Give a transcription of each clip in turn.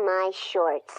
my shorts.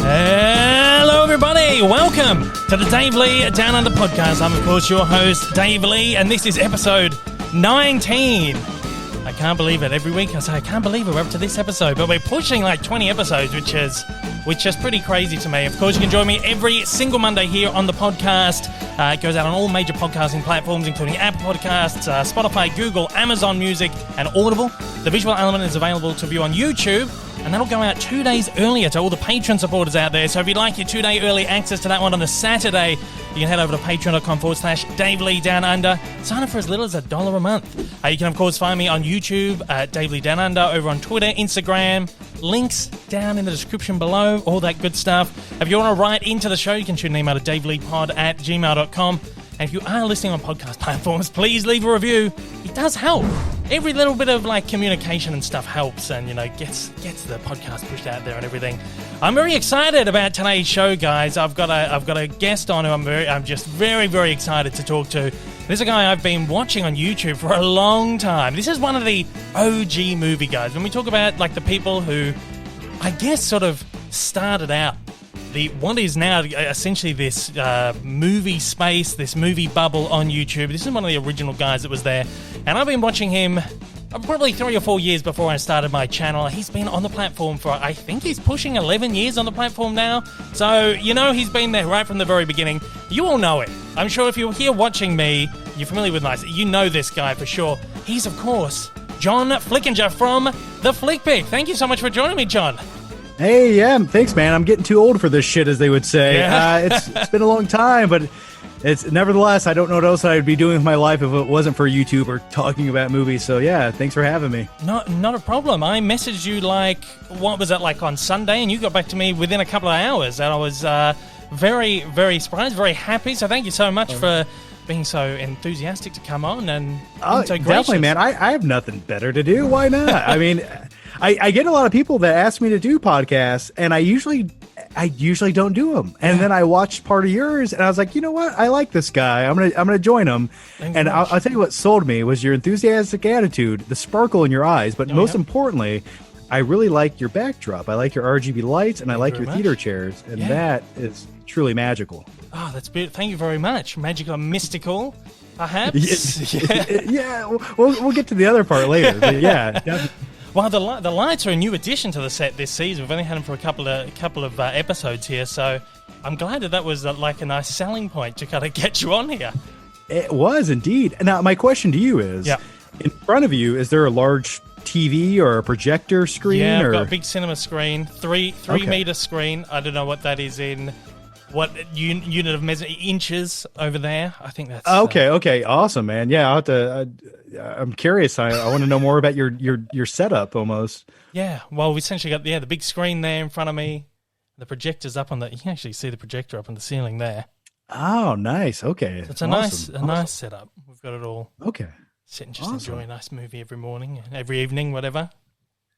Hello, everybody. Welcome to the Dave Lee Down Under podcast. I'm, of course, your host, Dave Lee, and this is episode 19. I can't believe it. Every week I say, I can't believe it. We're up to this episode, but we're pushing like 20 episodes, which is pretty crazy to me. Of course, you can join me every single Monday here on the podcast. It goes out on all major podcasting platforms, including Apple Podcasts, Spotify, Google, Amazon Music, and Audible. The visual element is available to view on YouTube, and that'll go out 2 days earlier to all the Patreon supporters out there. So if you'd like your 2-day early access to that one on a Saturday, you can head over to patreon.com/Dave Lee Down Under. Sign up for as little as $1 a month. You can, of course, find me on YouTube at Dave Lee Down Under, over on Twitter, Instagram. Links down in the description below, all that good stuff. If you want to write into the show, you can shoot an email to daveleepod@gmail.com. And if you are listening on podcast platforms, please leave a review. It does help. Every little bit of like communication and stuff helps, and gets the podcast pushed out there and everything. I'm very excited about today's show, guys. I've got a guest on who I'm just very, very excited to talk to. This is a guy I've been watching on YouTube for a long time. This is one of the OG movie guys. When we talk about like the people who, I guess, sort of started out what is now essentially this movie space, this movie bubble on YouTube. This is one of the original guys that was there. And I've been watching him probably 3 or 4 years before I started my channel. He's been on the platform for, I think he's pushing 11 years on the platform now. So, he's been there right from the very beginning. You all know it. I'm sure if you're here watching me, you're familiar with you know this guy for sure. He's, of course, John Flickinger from The Flick Pick. Thank you so much for joining me, John. Hey, yeah, thanks, man. I'm getting too old for this shit, as they would say. Yeah. It's been a long time, but it's nevertheless, I don't know what else I would be doing with my life if it wasn't for YouTube or talking about movies. So yeah, thanks for having me. Not a problem. I messaged you what was it, on Sunday, and you got back to me within a couple of hours, and I was very, very surprised, very happy. So thank you so much for being so enthusiastic to come on and so gracious. Definitely, man. I have nothing better to do. Why not? I mean, I get a lot of people that ask me to do podcasts, and I usually don't do them. And then I watched part of yours, and I was like, you know what? I like this guy. I'm gonna join him. And I'll tell you what sold me was your enthusiastic attitude, the sparkle in your eyes, but most importantly, I really like your backdrop. I like your RGB lights, and I like your theater chairs, and that is truly magical. Oh, that's beautiful. Thank you very much. Magical, mystical, perhaps. Yeah. We'll get to the other part later. But yeah, definitely. Well, the lights are a new addition to the set this season. We've only had them for a couple of episodes here, so I'm glad that was like a nice selling point to kind of get you on here. It was indeed. Now, my question to you is: in front of you, is there a large TV or a projector screen? Yeah, I've got a big cinema screen, 3 meter screen. I don't know what that is in. What unit of inches over there? I think that's okay. Awesome, man. Yeah, I'll have to. I'm curious. I want to know more about your setup, almost. Yeah. Well, we essentially got the big screen there in front of me. The projector's up on you can actually see the projector up on the ceiling there. Oh, nice. Okay. So it's a nice setup. We've got it all. Okay. Sit and just enjoy a nice movie every morning, every evening, whatever.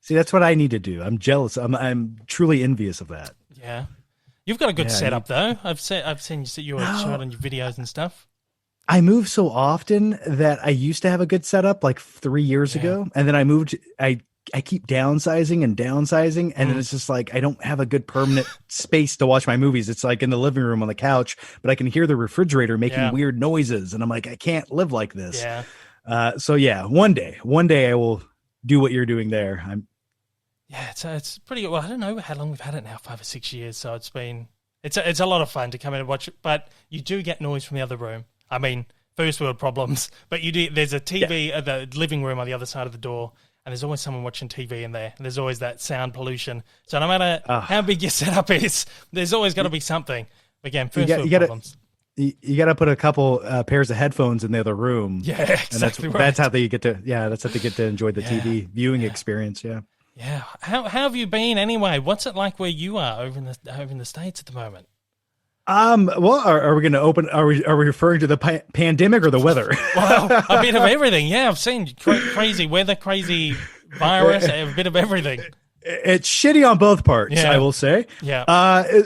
See, that's what I need to do. I'm jealous. I'm truly envious of that. Yeah. You've got a good setup, though. I've seen you shot on your videos and stuff. I move so often that I used to have a good setup like 3 years ago, and then I moved. I keep downsizing, and then it's just like I don't have a good permanent space to watch my movies. It's like in the living room on the couch, but I can hear the refrigerator making weird noises, and I'm like, I can't live like this. Yeah. So yeah, one day I will do what you're doing there. Yeah, it's pretty good. Well, I don't know how long we've had it now, 5 or 6 years. So it's a lot of fun to come in and watch it. But you do get noise from the other room. I mean, first world problems. But you do. There's a TV at the living room on the other side of the door, and there's always someone watching TV in there. And there's always that sound pollution. So no matter how big your setup is, there's always got to be something. Again, first world problems. You got to put a couple pairs of headphones in the other room. Yeah, exactly. And that's how they get to. Yeah, that's how they get to enjoy the TV viewing experience. Yeah. Yeah. How have you been anyway? What's it like where you are over in the States at the moment? Well, are we going to open? Are we referring to the pandemic or the weather? Well, a bit of everything. Yeah, I've seen crazy weather, crazy virus, a bit of everything. It's shitty on both parts, I will say. Yeah.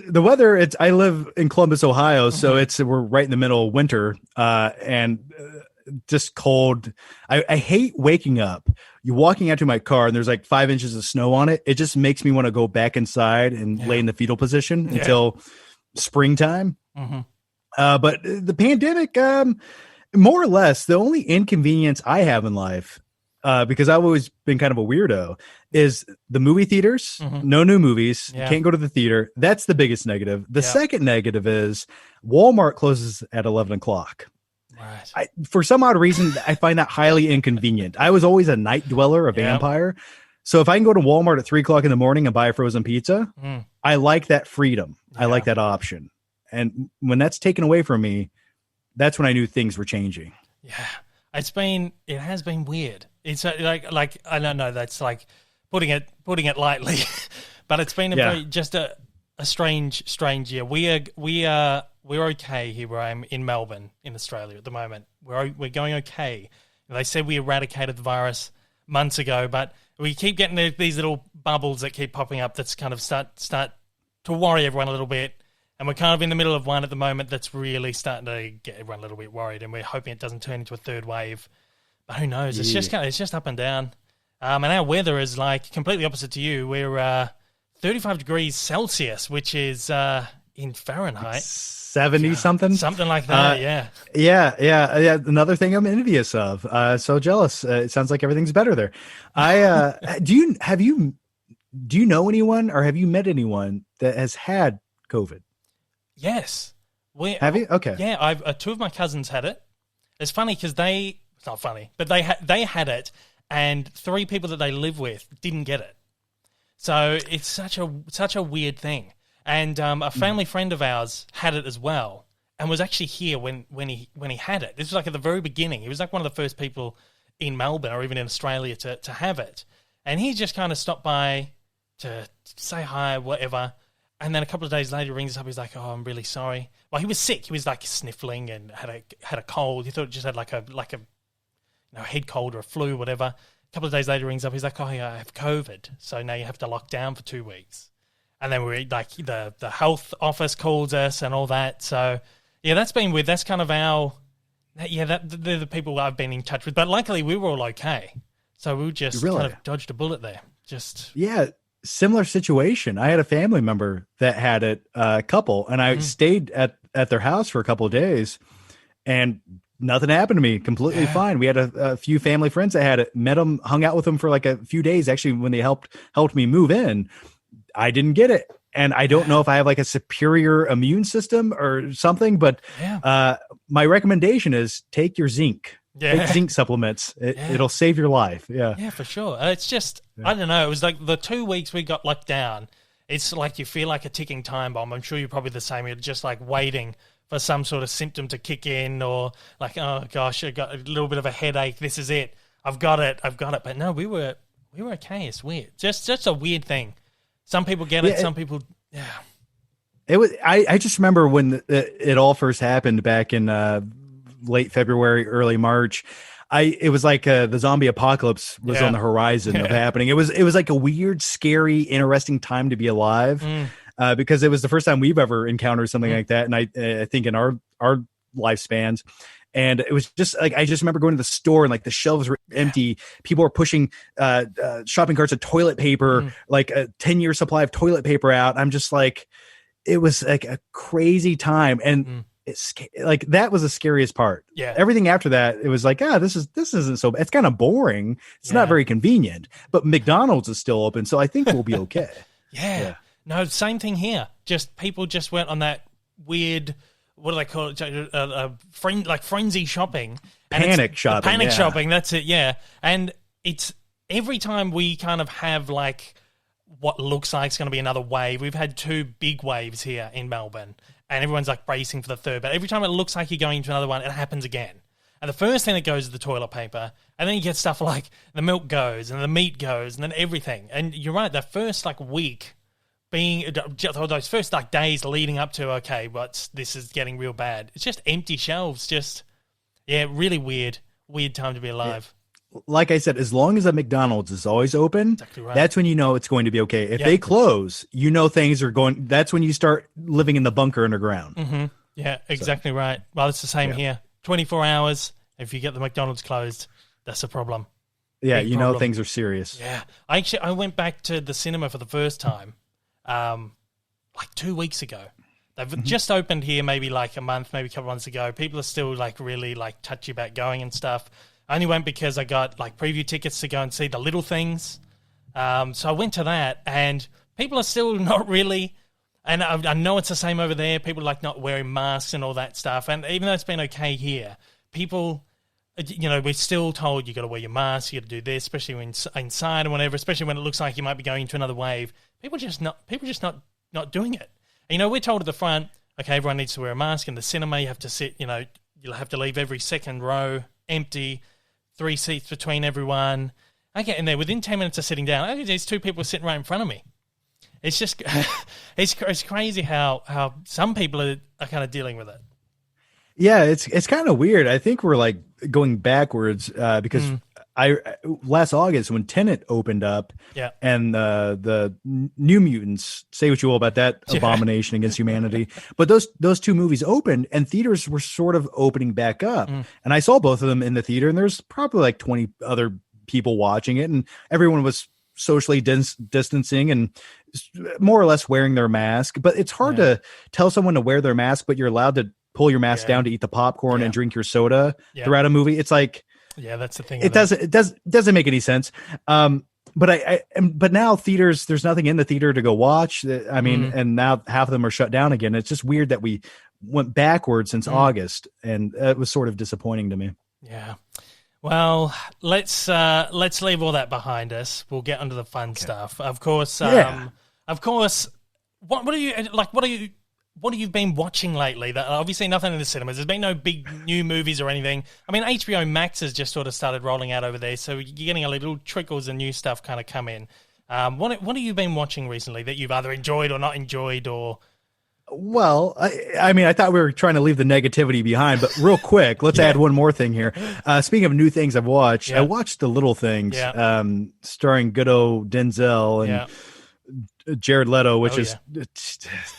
The weather. I live in Columbus, Ohio, so we're right in the middle of winter, and just cold. I hate waking up. You're walking out to my car and there's like 5 inches of snow on it. It just makes me want to go back inside and lay in the fetal position until springtime. But the pandemic, more or less, the only inconvenience I have in life, because I've always been kind of a weirdo, is the movie theaters. No new movies. You can't go to the theater. That's the biggest negative. The second negative is Walmart closes at 11 o'clock. Right. For some odd reason, I find that highly inconvenient. I was always a night dweller, a vampire. So if I can go to Walmart at 3 o'clock in the morning and buy a frozen pizza, I like that freedom. I like that option. And when that's taken away from me, that's when I knew things were changing. Yeah. It has been weird. It's like I don't know, that's like putting it lightly, but it's been a strange year. We're okay here where I'm in Melbourne, in Australia at the moment. We're going okay. They said we eradicated the virus months ago, but we keep getting these little bubbles that keep popping up that's kind of start to worry everyone a little bit. And we're kind of in the middle of one at the moment that's really starting to get everyone a little bit worried, and we're hoping it doesn't turn into a third wave. But who knows? It's just up and down. And our weather is like completely opposite to you. We're 35 degrees Celsius, which is in Fahrenheit 70 something like that. Yeah. Another thing I'm envious of. So jealous. It sounds like everything's better there. Do you know anyone, or have you met anyone that has had COVID? Yes. Have you? Okay. Yeah, I've two of my cousins had it. It's funny because it's not funny, but they had it, and 3 people that they live with didn't get it. So it's such a weird thing. And a family friend of ours had it as well, and was actually here when he had it. This was like at the very beginning. He was like one of the first people in Melbourne or even in Australia to have it. And he just kind of stopped by to say hi, whatever. And then a couple of days later, he rings us up. He's like, "Oh, I'm really sorry." Well, he was sick. He was like sniffling and had a cold. He thought it just had like a head cold or a flu, whatever. A couple of days later, he rings up. He's like, "Oh, yeah, I have COVID. So now you have to lock down for 2 weeks." And then we're like, the health office calls us and all that. So yeah, that's been weird. That's kind of they're the people I've been in touch with. But luckily, we were all okay. So we just kind of dodged a bullet there. Similar situation. I had a family member that had it, a couple, and I stayed at their house for a couple of days, and nothing happened to me. Completely fine. We had a few family friends that had it, met them, hung out with them for like a few days. Actually, when they helped me move in, I didn't get it. And I don't know if I have like a superior immune system or something, but my recommendation is take your zinc. Take zinc supplements. It'll save your life. Yeah, for sure. It's just, I don't know. It was like the 2 weeks we got locked down. It's like you feel like a ticking time bomb. I'm sure you're probably the same. You're just like waiting for some sort of symptom to kick in, or like, oh gosh, I got a little bit of a headache. This is it. I've got it. But no, we were okay. It's weird. Just a weird thing. Some people get it. Some people, It was. I just remember when it all first happened back in late February, early March. It was like the zombie apocalypse was on the horizon of happening. It was like a weird, scary, interesting time to be alive, because it was the first time we've ever encountered something like that. And I think in our lifespans. And it was just like, I just remember going to the store and like the shelves were empty. People were pushing shopping carts of toilet paper, like a 10-year supply of toilet paper out. I'm just like, it was like a crazy time. And it's like, that was the scariest part. Yeah. Everything after that, it was like, this isn't so bad. It's kind of boring. It's not very convenient, but McDonald's is still open. So I think we'll be okay. No, same thing here. Just people just went on that weird, what do they call it? Like frenzy shopping. Panic shopping. Panic shopping, that's it, yeah. And it's every time we kind of have like what looks like it's going to be another wave. We've had 2 big waves here in Melbourne, and everyone's like bracing for the third. But every time it looks like you're going into another one, it happens again. And the first thing that goes is the toilet paper, and then you get stuff like the milk goes, and the meat goes, and then everything. And you're right, that first like week being those first like days leading up to this is getting real bad. It's just empty shelves. Just really weird time to be alive. Like I said, as long as a McDonald's is always open, Exactly right. that's when you know it's going to be okay. If they close, you know things are going. That's when you start living in the bunker underground. Mm-hmm. Yeah, exactly right. Well, it's the same here. 24 hours. If you get the McDonald's closed, that's a problem. Yeah, Big you problem. know things are serious. Yeah, I went back to the cinema for the first time, like 2 weeks ago. They've just opened here, maybe like a month, maybe a couple months ago. People are still like really like touchy about going and stuff. I only went because I got like preview tickets to go and see The Little Things. So I went to that, and people are still not really. And I know it's the same over there. People like not wearing masks and all that stuff. And even though it's been okay here, people, we're still told you got to wear your mask, you got to do this, especially when inside and whatever. Especially when it looks like you might be going into another wave. People just not doing it. And, we're told at the front, okay, everyone needs to wear a mask. In the cinema, you have to sit. You'll have to leave every second row empty. 3 seats between everyone. I get in there within 10 minutes of sitting down. There's 2 people sitting right in front of me. It's just, it's crazy how some people are kind of dealing with it. Yeah, it's kind of weird. I think we're like going backwards because last August when Tenet opened up, and the New Mutants, say what you will about that abomination against humanity, but those 2 movies opened and theaters were sort of opening back up, and I saw both of them in the theater, and there's probably like 20 other people watching it, and everyone was socially distancing and more or less wearing their mask. But it's hard to tell someone to wear their mask, but you're allowed to pull your mask down to eat the popcorn and drink your soda throughout a movie. It's like, that's the thing. It doesn't make any sense. But now theaters, there's nothing in the theater to go watch. I mean, and now half of them are shut down again. It's just weird that we went backwards since August, and it was sort of disappointing to me. Yeah. Well, let's leave all that behind us. We'll get onto the fun stuff. Of course. What have you been watching lately? That obviously nothing in the cinemas. There's been no big new movies or anything. I mean, HBO Max has just sort of started rolling out over there, so you're getting a little trickles of new stuff kind of come in. What have you been watching recently that you've either enjoyed or not enjoyed, or? Well, I mean, I thought we were trying to leave the negativity behind, but real quick, let's add one more thing here. Speaking of new things I've watched, I watched The Little Things, starring good old Denzel and Jared Leto, which is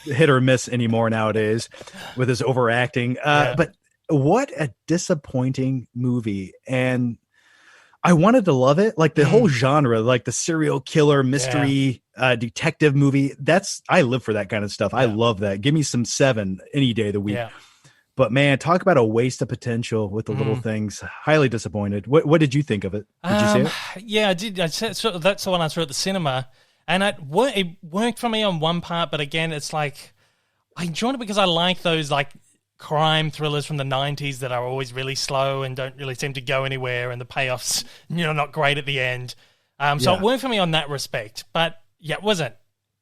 hit or miss anymore nowadays with his overacting. But what a disappointing movie. And I wanted to love it. Like the whole genre, like the serial killer mystery detective movie. I live for that kind of stuff. I love that. Give me some Seven any day of the week. But man, talk about a waste of potential with The Little Things. Highly disappointed. What did you think of it? Did you see it? Yeah, I did. That's the one I saw at the cinema. And it worked for me on one part, but again, it's like I enjoyed it because I like those like crime thrillers from the 90s that are always really slow and don't really seem to go anywhere, and the payoffs, not great at the end. So it worked for me on that respect. But it wasn't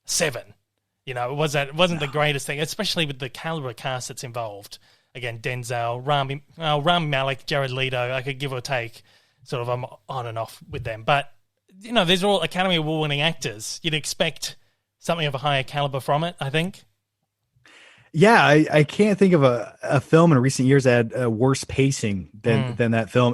Seven. It wasn't the greatest thing, especially with the caliber of cast that's involved. Again, Denzel, Rami Malek, Jared Leto. I could give or take. Sort of I'm on and off with them, but these are all Academy Award-winning actors. You'd expect something of a higher caliber from it, I think. Yeah, I can't think of a film in recent years that had worse pacing than that film.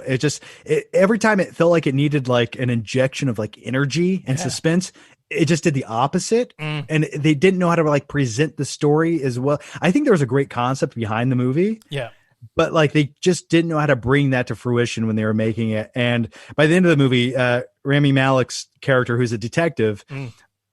Every time it felt like it needed like an injection of like energy and suspense, it just did the opposite. And they didn't know how to like present the story as well. I think there was a great concept behind the movie. Yeah. But like they just didn't know how to bring that to fruition when they were making it. And by the end of the movie, Rami Malek's character, who's a detective,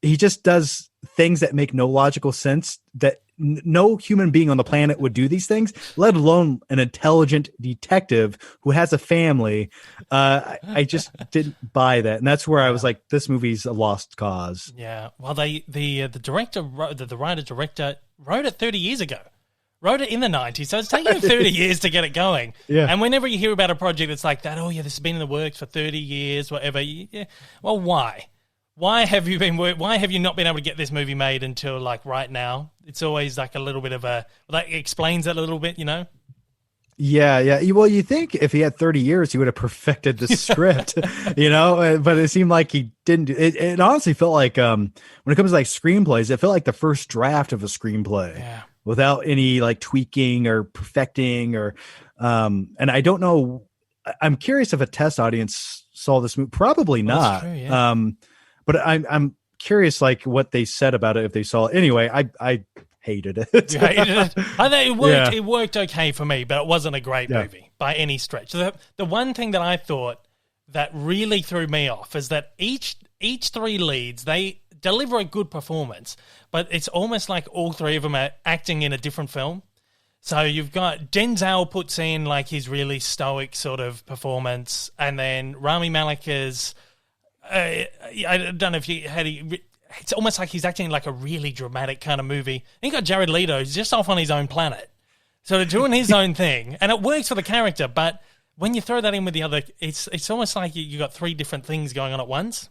he just does things that make no logical sense, that no human being on the planet would do these things, let alone an intelligent detective who has a family. I just didn't buy that. And that's where I was like, this movie's a lost cause. Yeah. Well, the writer-director wrote it 30 years ago. Wrote it in the 90s, so it's taken 30 years to get it going. Yeah. And whenever you hear about a project that's like that, this has been in the works for 30 years, whatever. Yeah. Well, why? Why have you not been able to get this movie made until like right now? It's always like a little bit of that explains it a little bit, Yeah, yeah. Well, you think if he had 30 years, he would have perfected the script, but it seemed like he didn't do it. It honestly felt like, when it comes to like screenplays, it felt like the first draft of a screenplay Yeah. without any like tweaking or perfecting and I don't know. I'm curious if a test audience saw this movie. Probably Well, not. that's true, yeah. But I'm curious like what they said about it if they saw it. Anyway, I hated it. You hated it? I think it worked. Yeah. It worked okay for me, but it wasn't a great movie by any stretch. The one thing that I thought that really threw me off is that each three leads, they deliver a good performance, but it's almost like all three of them are acting in a different film. So you've got Denzel puts in like his really stoic sort of performance, and then Rami Malek is I don't know if you had it's almost like he's acting like a really dramatic kind of movie. And you got Jared Leto, who's just off on his own planet. So they're doing his own thing, and it works for the character, but when you throw that in with the other, it's almost like you got three different things going on at once.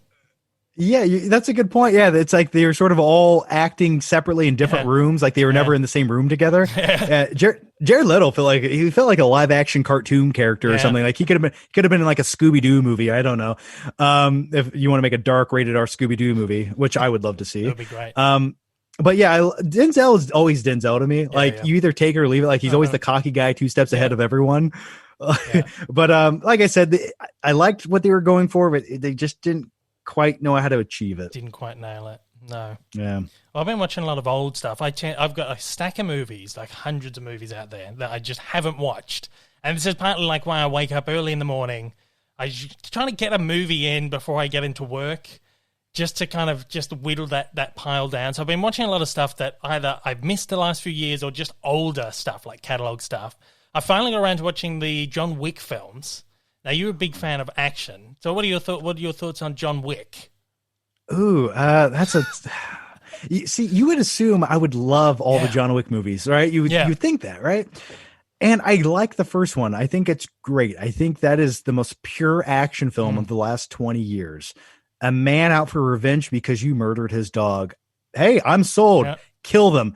Yeah, that's a good point. Yeah, it's like they were sort of all acting separately in different rooms, like they were never in the same room together. Jared Leto felt like a live action cartoon character or something. Like he could have been in like a Scooby Doo movie. I don't know. If you want to make a dark rated R Scooby Doo movie, which I would love to see. That'd be great. But yeah, Denzel is always Denzel to me. You either take it or leave it. Like he's always the cocky guy, 2 steps ahead of everyone. But like I said, I liked what they were going for, but they just didn't quite know how to achieve it. Didn't quite nail it. No. Yeah. Well, I've been watching a lot of old stuff. I've got a stack of movies, like hundreds of movies out there that I just haven't watched. And this is partly like why I wake up early in the morning. I'm trying to get a movie in before I get into work, just to kind of just whittle that pile down. So I've been watching a lot of stuff that either I've missed the last few years or just older stuff, like catalog stuff. I finally got around to watching the John Wick films. Now, you're a big fan of action. So what are your thoughts on John Wick? Ooh, that's a... See, you would assume I would love all the John Wick movies, right? You would think that, right? And I like the first one. I think it's great. I think that is the most pure action film of the last 20 years. A man out for revenge because you murdered his dog. Hey, I'm sold. Yeah. Kill them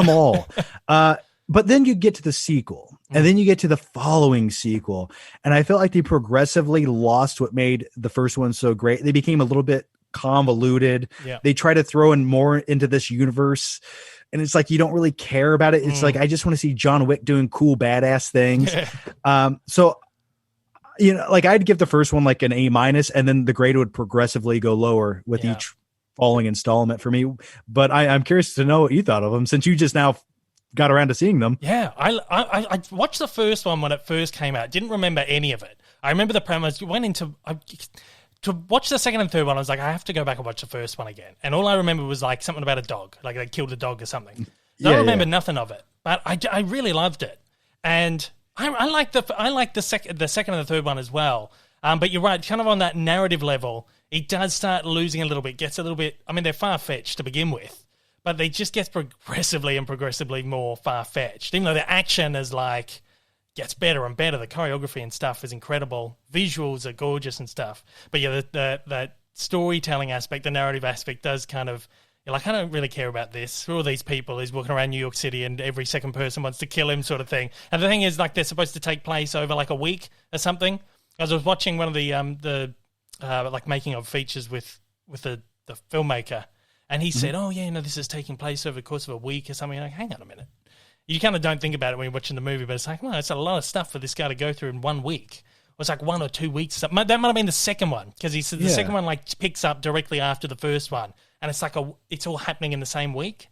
all. But then you get to the sequel. And then you get to the following sequel. And I felt like they progressively lost what made the first one so great. They became a little bit convoluted. Yeah. They try to throw in more into this universe. And it's like, you don't really care about it. It's like, I just want to see John Wick doing cool, badass things. So, like I'd give the first one like an A-, and then the grade would progressively go lower with each following installment for me. But I'm curious to know what you thought of them, since you just now got around to seeing them. Yeah, I watched the first one when it first came out. Didn't remember any of it. I remember the premise. Went into to watch the second and third one. I was like, I have to go back and watch the first one again. And all I remember was like something about a dog, like they killed a dog or something. So I remember nothing of it, but I really loved it, and I like the second and the third one as well. But you're right, kind of on that narrative level, it does start losing a little bit. Gets a little bit. I mean, they're far fetched to begin with. But they just get progressively more far-fetched. Even though the action is like, gets better and better. The choreography and stuff is incredible. Visuals are gorgeous and stuff. But yeah, the storytelling aspect, the narrative aspect does kind of, you're like, I don't really care about this. Who are these people? He's walking around New York City and every second person wants to kill him sort of thing. And the thing is, like, they're supposed to take place over like a week or something. As I was watching one of the like making of features with the filmmaker, and he said, oh, yeah, this is taking place over the course of a week or something. Like, hang on a minute. You kind of don't think about it when you're watching the movie, but it's like, well, it's a lot of stuff for this guy to go through in 1 week. It was like 1 or 2 weeks. That might have been the second one, because he said the second one like picks up directly after the first one, and it's like it's all happening in the same week.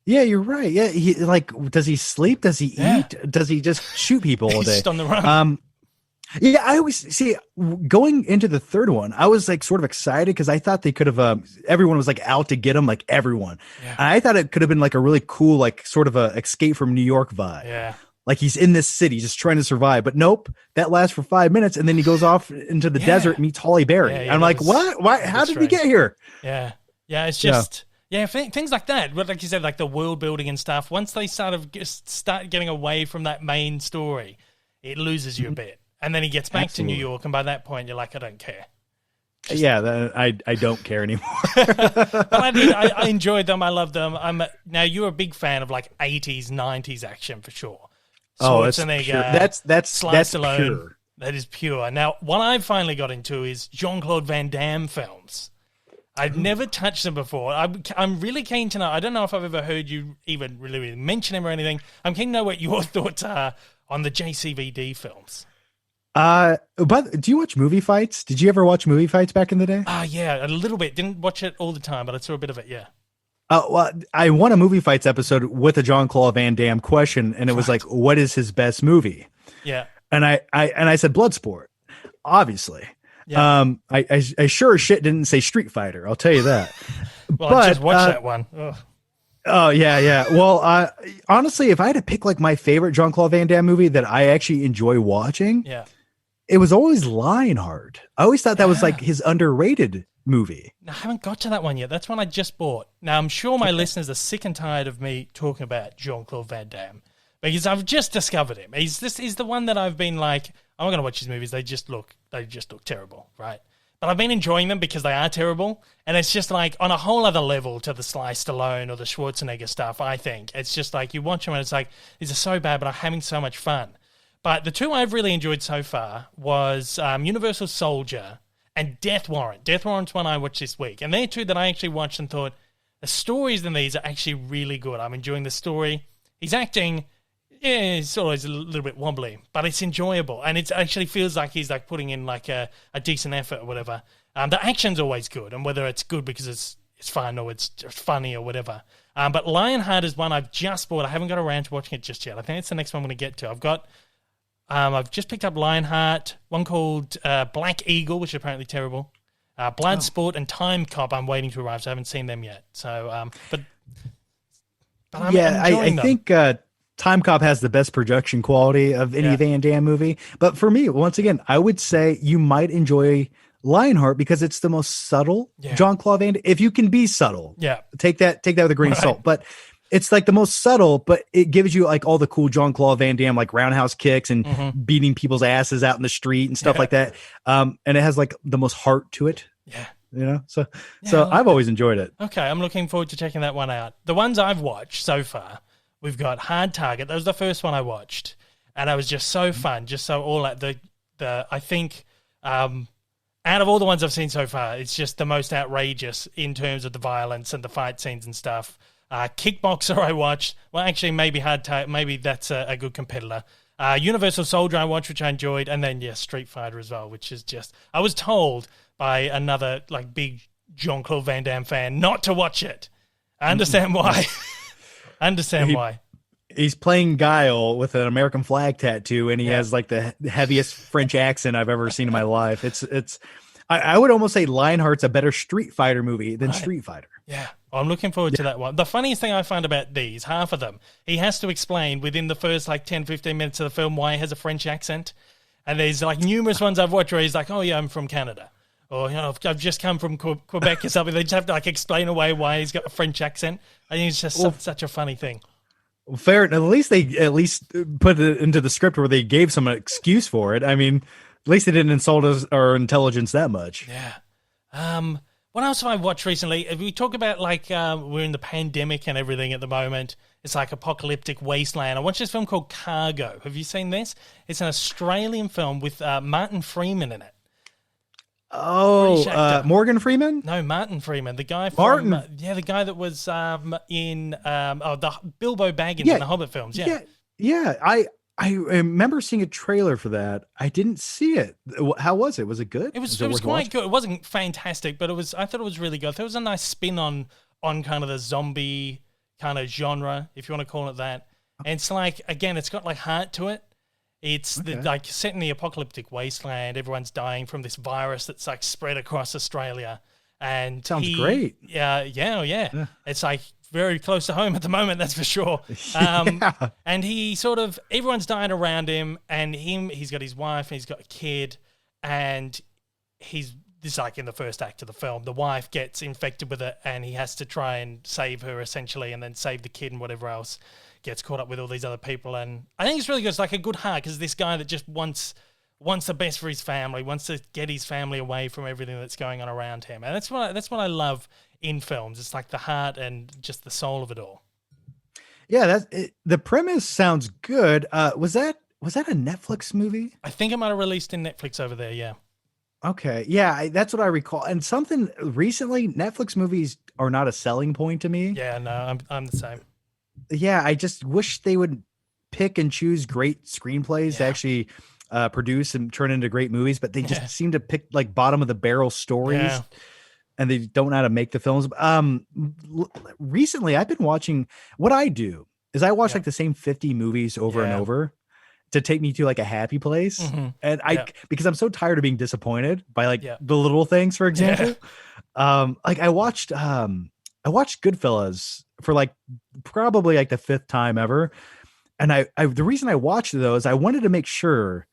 Yeah, you're right. Yeah, does he sleep? Does he eat? Does he just shoot people all day? Just on the run. Yeah, I always see going into the third one, I was like sort of excited because I thought they could have, everyone was like out to get him, like everyone. Yeah. I thought it could have been like a really cool, like sort of a escape from New York vibe. Yeah. Like he's in this city just trying to survive, but nope, that lasts for 5 minutes. And then he goes off into the desert and meets Halle Berry. I'm like, what? Why? How did we get here? Yeah. Yeah. It's just, things like that. But like you said, like the world building and stuff, once they start getting away from that main story, it loses you a bit. And then he gets back to New York, and by that point, you're like, I don't care. I don't care anymore. But I enjoyed them. I loved them. Now, you're a big fan of like 80s, 90s action for sure. Oh, that's Schwarzenegger, pure. That's Sliced Alone. pure. That is pure. Now, what I finally got into is Jean-Claude Van Damme films. I've never touched them before. I'm really keen to know. I don't know if I've ever heard you even really mention him or anything. I'm keen to know what your thoughts are on the JCVD films. But do you watch movie fights? Did you ever watch movie fights back in the day? Yeah, a little bit. Didn't watch it all the time, but I saw a bit of it, yeah. Well, I won a movie fights episode with a Jean-Claude Van Damme question, and it was like, what is his best movie? Yeah. And I said Bloodsport, obviously. Yeah. I sure as shit didn't say Street Fighter. I'll tell you that. Well, but I just watched that one. Ugh. Oh yeah. Well, honestly, if I had to pick like my favorite Jean-Claude Van Damme movie that I actually enjoy watching, Yeah. it was always Lionheart. I always thought that was like his underrated movie. I haven't got to that one yet. That's one I just bought. Now, I'm sure my listeners are sick and tired of me talking about Jean-Claude Van Damme because I've just discovered him. He's the one that I've been like, I'm not going to watch his movies. They just look terrible, right? But I've been enjoying them because they are terrible. And it's just like on a whole other level to the Sliced Alone or the Schwarzenegger stuff, I think. It's just like you watch them and it's like, these are so bad, but I'm having so much fun. But the two I've really enjoyed so far was Universal Soldier and Death Warrant. Death Warrant's one I watched this week. And they're two that I actually watched and thought, the stories in these are actually really good. I'm enjoying the story. He's acting, yeah, it's always a little bit wobbly, but it's enjoyable. And it actually feels like he's like putting in like a decent effort or whatever. The action's always good, and whether it's good because it's fun or it's just funny or whatever. But Lionheart is one I've just bought. I haven't got around to watching it just yet. I think it's the next one I'm going to get to. I've just picked up Lionheart, one called Black Eagle, which is apparently terrible. Bloodsport and Time Cop I'm waiting to arrive, so I haven't seen them yet. So, but I'm enjoying them. I think Time Cop has the best production quality of any Van Damme movie. But for me, once again, I would say you might enjoy Lionheart because it's the most subtle Jean-Claude Van Damme. If you can be subtle, take that with a grain of salt. But it's like the most subtle, but it gives you like all the cool Jean-Claude Van Damme, like roundhouse kicks and beating people's asses out in the street and stuff like that. And it has like the most heart to it. Yeah. You know, so I've always enjoyed it. Okay, I'm looking forward to checking that one out. The ones I've watched so far, we've got Hard Target. That was the first one I watched, and it was just so fun. Just so all that I think out of all the ones I've seen so far, it's just the most outrageous in terms of the violence and the fight scenes and stuff. Kickboxer I watched. Well, actually, maybe Hard Target. Maybe that's a good competitor. Universal Soldier I watched, which I enjoyed, and then Street Fighter as well, which is just I was told by another like big Jean-Claude Van Damme fan not to watch it. I understand why. Why. He's playing Guile with an American flag tattoo, and he has like the heaviest French accent I've ever seen in my life. I would almost say Lionheart's a better Street Fighter movie than Street Fighter. Yeah, I'm looking forward to that one. The funniest thing I find about these, half of them, he has to explain within the first like 10, 15 minutes of the film why he has a French accent. And there's like numerous ones I've watched where he's like, oh yeah, I'm from Canada. Or, I've just come from Quebec or something. They just have to like explain away why he's got a French accent. I think it's just such a funny thing. Fair. At least they put it into the script where they gave some excuse for it. I mean, at least they didn't insult our intelligence that much. Yeah. What else have I watched recently? If we talk about like we're in the pandemic and everything at the moment, it's like apocalyptic wasteland. I watched this film called Cargo. Have you seen this? It's an Australian film with Martin Freeman in it. Oh, Morgan Freeman? No, Martin Freeman, the guy from the guy that was in the Bilbo Baggins in the Hobbit films. I remember seeing a trailer for that. I didn't see it. How was it? Was it good? It was quite good. It wasn't fantastic, but I thought it was really good. There was a nice spin on kind of the zombie kind of genre, if you want to call it that. And it's like, again, it's got like heart to it. It's like set in the apocalyptic wasteland. Everyone's dying from this virus that's like spread across Australia. And sounds great. Yeah. It's like very close to home at the moment, that's for sure. And he everyone's dying around him, and he's got his wife and he's got a kid, and this is like in the first act of the film. The wife gets infected with it, and he has to try and save her essentially, and then save the kid and whatever else. Gets caught up with all these other people, and I think it's really good. It's like a good heart because this guy that just wants the best for his family, wants to get his family away from everything that's going on around him, and that's what I love in films. It's like the heart and just the soul of it all. Yeah, the premise sounds good. Was that a Netflix movie? I think it might have released in Netflix over there. Yeah. Okay, yeah, that's what I recall. And something recently, Netflix movies are not a selling point to me. Yeah. No, I'm the same. Yeah, I just wish they would pick and choose great screenplays to Yeah. actually produce and turn into great movies, but they just Yeah. seem to pick like bottom of the barrel stories. Yeah. And they don't know how to make the films. Recently I've been watching, what I do is I watch Yeah. like the same 50 movies over and Yeah. over to take me to like a happy place. Mhm. And Yeah. because I'm so tired of being disappointed by like Yeah. the little things, for example. Yeah. Like I watched Goodfellas for like probably like the 5th time ever. And the reason I watched those, I wanted to make sure,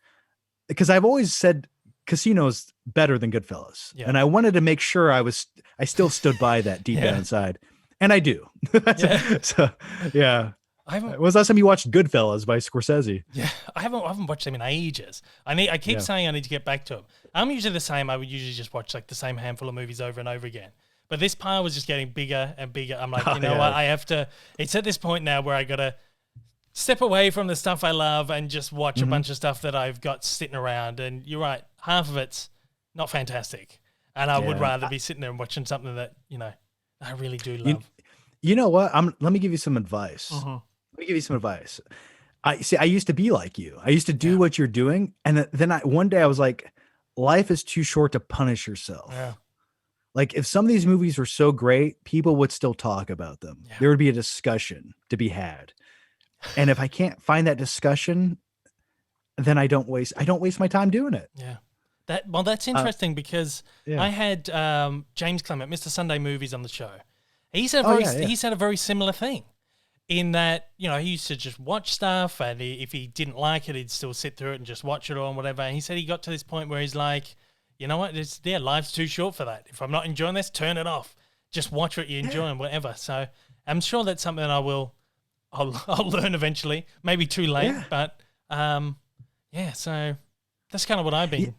because I've always said Casino's better than Goodfellas. Yeah. And I wanted to make sure I still stood by that deep Yeah. down inside. And I do. Yeah. So yeah. I haven't. When was the last time you watched Goodfellas by Scorsese? Yeah, I haven't watched them in ages. I keep saying I need to get back to them. I'm usually the same. I would usually just watch like the same handful of movies over and over again. But this pile was just getting bigger and bigger. I'm like, you know what? I have to. It's at this point now where I gotta step away from the stuff I love and just watch a bunch of stuff that I've got sitting around. And you're right, half of it's not fantastic, and I would rather be sitting there and watching something that I really do love. You know what? Let me give you some advice. Let me give you some advice. I used to be like you. I used to do what you're doing, and then one day I was like, life is too short to punish yourself. Yeah. Like if some of these movies were so great, people would still talk about them. Yeah. There would be a discussion to be had. And if I can't find that discussion, then I don't waste my time doing it. Yeah. That's interesting because I had James Clement, Mr. Sunday Movies, on the show. He said a very similar thing, in that he used to just watch stuff, and if he didn't like it, he'd still sit through it and just watch it all and whatever. And he said he got to this point where he's like, you know what, life's too short for that. If I'm not enjoying this, turn it off. Just watch what you enjoy and whatever. So I'm sure that's something I'll learn eventually. Maybe too late, but so that's kind of what I've been.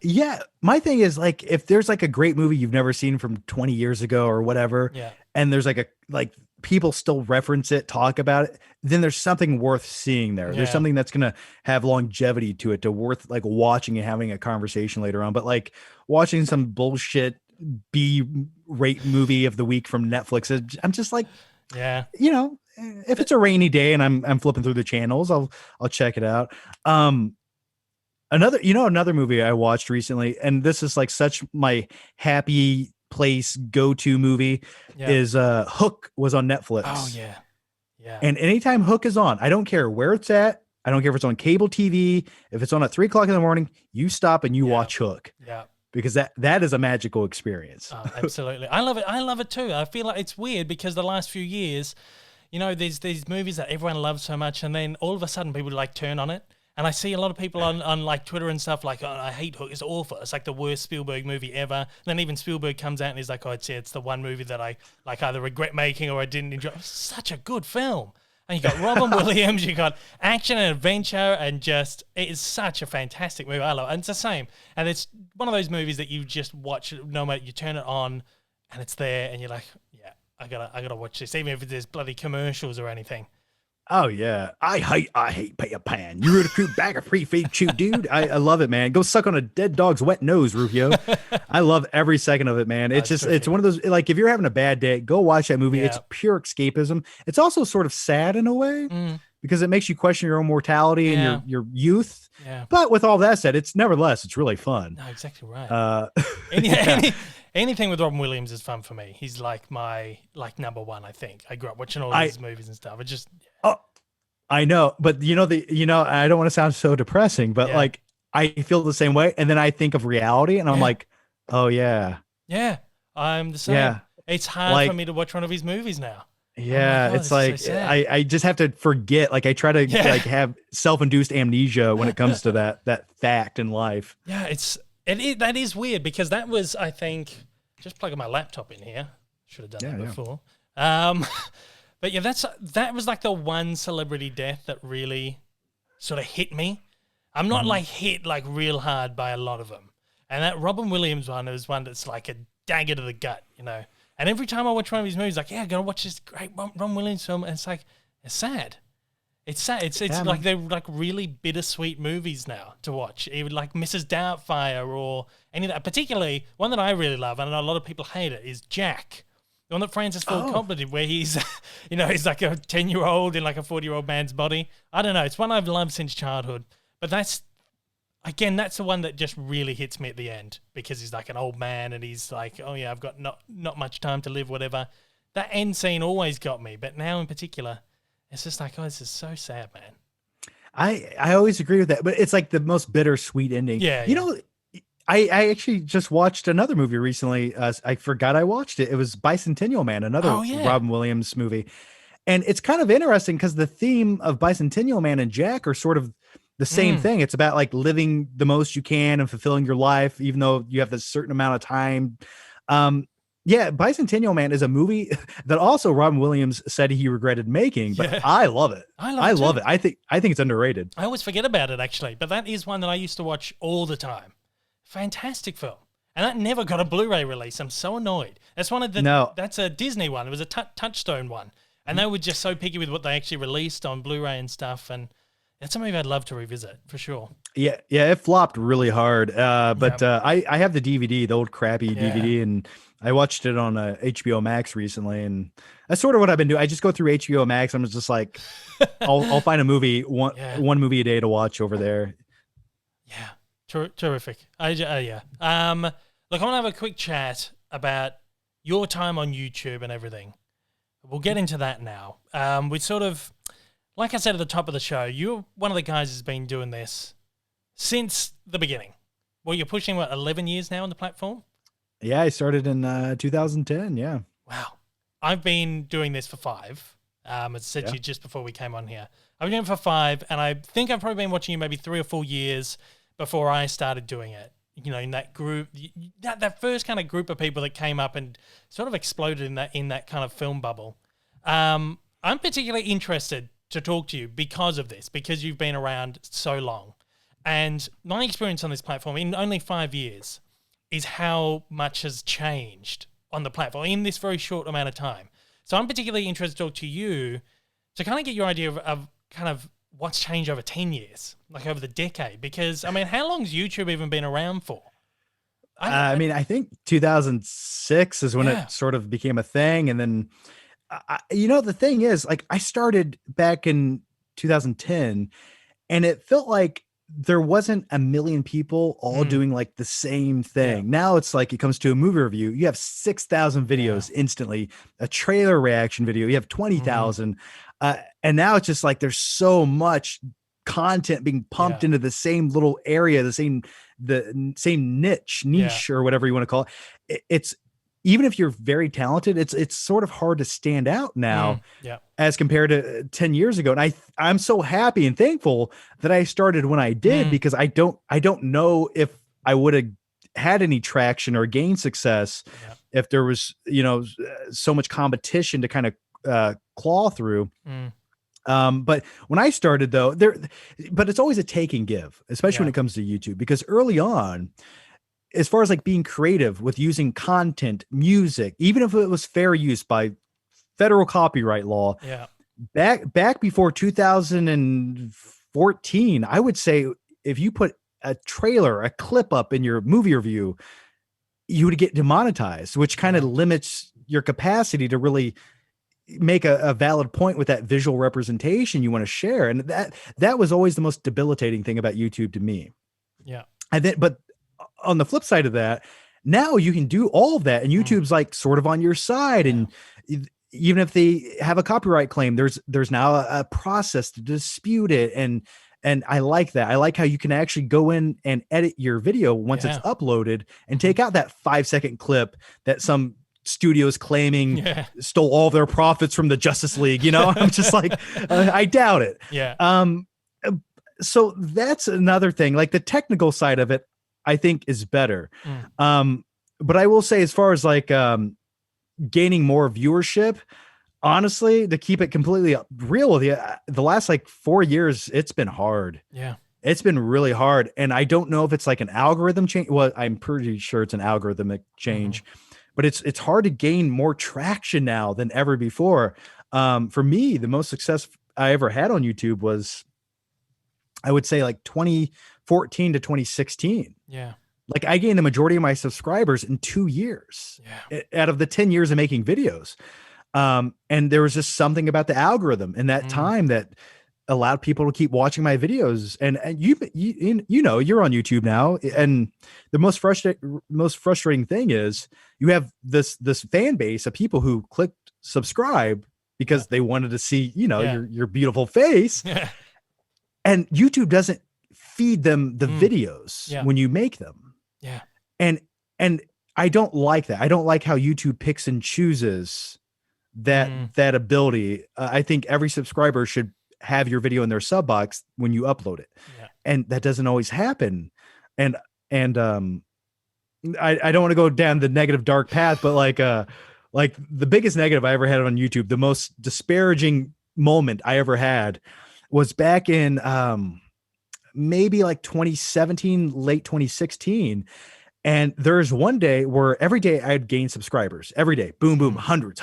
Yeah. My thing is, like, if there's like a great movie you've never seen from 20 years ago or whatever, and there's like people still reference it, talk about it, then there's something worth seeing there. There's something that's going to have longevity to it, to worth like watching and having a conversation later on. But like watching some bullshit B-rate movie of the week from Netflix, I'm just like, if it's a rainy day and I'm flipping through the channels, I'll check it out. Another movie I watched recently, and this is like such my happy place go-to movie, is Hook was on Netflix. Oh yeah. And anytime Hook is on, I don't care where it's at. I don't care if it's on cable TV. If it's on at 3:00 in the morning, you stop and you watch Hook. Yeah. Because that is a magical experience. Oh, absolutely. I love it. I love it too. I feel like it's weird because the last few years, there's these movies that everyone loves so much, and then all of a sudden people like turn on it. And I see a lot of people on like Twitter and stuff like, oh, I hate Hook. It's awful. It's like the worst Spielberg movie ever. And then even Spielberg comes out and he's like, oh, it's the one movie that I like either regret making or I didn't enjoy. It's such a good film. And you got Robin Williams, you got action and adventure, and just, it is such a fantastic movie. I love it. And it's the same. And it's one of those movies that you just watch, no matter, you turn it on and it's there and you're like, yeah, I gotta watch this, even if there's bloody commercials or anything. Oh yeah, I hate Peter Pan. You recruit bag of free feed chew, dude. I love it, man. Go suck on a dead dog's wet nose, Rufio. I love every second of it, man. It's it's one of those, like, if you're having a bad day, go watch that movie. It's pure escapism. It's also sort of sad in a way because it makes you question your own mortality and your youth. Yeah. But with all that said, it's really fun. No, exactly right. Anything with Robin Williams is fun for me. He's like my number one, I think. I grew up watching all these movies and stuff. It just I know, but I don't want to sound so depressing, but like I feel the same way. And then I think of reality and I'm like, oh yeah. Yeah. I'm the same. Yeah. It's hard for me to watch one of his movies now. Yeah. It's like, so I just have to forget. Like I try to like have self-induced amnesia when it comes to that fact in life. Yeah. That is weird because that was, I think, just plugging my laptop in here. Should have done that before. But yeah, that was like the one celebrity death that really sort of hit me. I'm not like hit like real hard by a lot of them. And that Robin Williams one is one that's like a dagger to the gut, And every time I watch one of his movies, like, I'm going to watch this great Robin Williams film. And it's like, It's sad. It's sad. It's Yeah, like they're like really bittersweet movies now to watch. Even like Mrs. Doubtfire or any of that. Particularly one that I really love, and I know a lot of people hate it, is Jack. The one that Francis Ford Coppola did, where he's, he's like a 10-year-old in like a 40-year-old man's body. I don't know. It's one I've loved since childhood. But that's the one that just really hits me at the end, because he's like an old man and he's like, oh yeah, I've got not much time to live, whatever. That end scene always got me. But now in particular, it's just like, oh, this is so sad, man. I always agree with that, but it's like the most bittersweet ending. Yeah. You know, I actually just watched another movie recently. I forgot I watched it. It was Bicentennial Man, another Robin Williams movie. And it's kind of interesting because the theme of Bicentennial Man and Jack are sort of the same thing. It's about like living the most you can and fulfilling your life, even though you have this certain amount of time. Yeah, Bicentennial Man is a movie that also Robin Williams said he regretted making, but I love it. I love it. I think it's underrated. I always forget about it, actually, but that is one that I used to watch all the time. Fantastic film. And that never got a Blu-ray release. I'm so annoyed. That's one of the that's a Disney one. It was a Touchstone one. And they were just so picky with what they actually released on Blu-ray and stuff, and it's a movie I'd love to revisit for sure. Yeah, it flopped really hard. But I have the DVD, the old crappy DVD, and I watched it on HBO Max recently, and that's sort of what I've been doing. I just go through HBO Max. I'm just like, I'll find a movie, one movie a day to watch over there. Yeah, terrific. Look, I want to have a quick chat about your time on YouTube and everything. We'll get into that now. We sort of, like I said at the top of the show, you're one of the guys who's been doing this since the beginning. Well, you're pushing, 11 years now on the platform? Yeah, I started in 2010, yeah. Wow. I've been doing this for 5. As I said to you just before we came on here. I've been doing it for 5, and I think I've probably been watching you maybe 3 or 4 years before I started doing it. You know, in that group, that first kind of group of people that came up and sort of exploded in that kind of film bubble. I'm particularly interested to talk to you because of this, because you've been around so long. And my experience on this platform in only 5 years is how much has changed on the platform in this very short amount of time. So I'm particularly interested to talk to you to kind of get your idea of kind of what's changed over 10 years, like over the decade. Because, I mean, how long's YouTube even been around for? I mean, I think 2006 is when it sort of became a thing. And then, the thing is, like, I started back in 2010, and it felt like there wasn't a million people all doing like the same thing. Yeah. Now it's like it comes to a movie review. You have 6,000 videos instantly, a trailer reaction video. You have 20,000. And now it's just like, there's so much content being pumped into the same little area, the same niche or whatever you want to call it. It's, even if you're very talented, it's sort of hard to stand out now as compared to 10 years ago. And I'm so happy and thankful that I started when I did, because I don't know if I would have had any traction or gained success if there was, so much competition to kind of claw through. But when I started though, but it's always a take and give, especially when it comes to YouTube, because early on, as far as like being creative with using content, music, even if it was fair use by federal copyright law, back before 2014, I would say if you put a trailer, a clip up in your movie review, you would get demonetized, which kind of limits your capacity to really make a valid point with that visual representation you want to share. And that was always the most debilitating thing about YouTube to me. Yeah. And then, but on the flip side of that, now you can do all of that, and YouTube's like sort of on your side. And even if they have a copyright claim, there's now a process to dispute it. And I like that. I like how you can actually go in and edit your video once it's uploaded and take out that 5-second clip that some studios claiming stole all their profits from the Justice League. I'm just like, I doubt it. So that's another thing. Like the technical side of it, I think is better. But I will say, as far as like gaining more viewership, honestly, to keep it completely real with you, the last like 4 years, it's been hard. Yeah. It's been really hard. And I don't know if it's like an algorithm change. Well, I'm pretty sure it's an algorithmic change, but it's hard to gain more traction now than ever before. For me, the most success I ever had on YouTube was, I would say, like 2014 to 2016. Yeah. Like I gained the majority of my subscribers in 2 years out of the 10 years of making videos. And there was just something about the algorithm in that time that allowed people to keep watching my videos. And you know, you're on YouTube now, and the most frustrating thing is you have this fan base of people who clicked subscribe because they wanted to see, you know, your beautiful face. And YouTube doesn't feed them the videos when you make them. Yeah. And I don't like that. I don't like how YouTube picks and chooses that ability. I think every subscriber should have your video in their sub box when you upload it. And that doesn't always happen. And I don't want to go down the negative dark path, but like the biggest negative I ever had on YouTube, the most disparaging moment I ever had was back in maybe like 2017, late 2016. And there's one day where every day I'd gain subscribers every day, boom, boom, hundreds.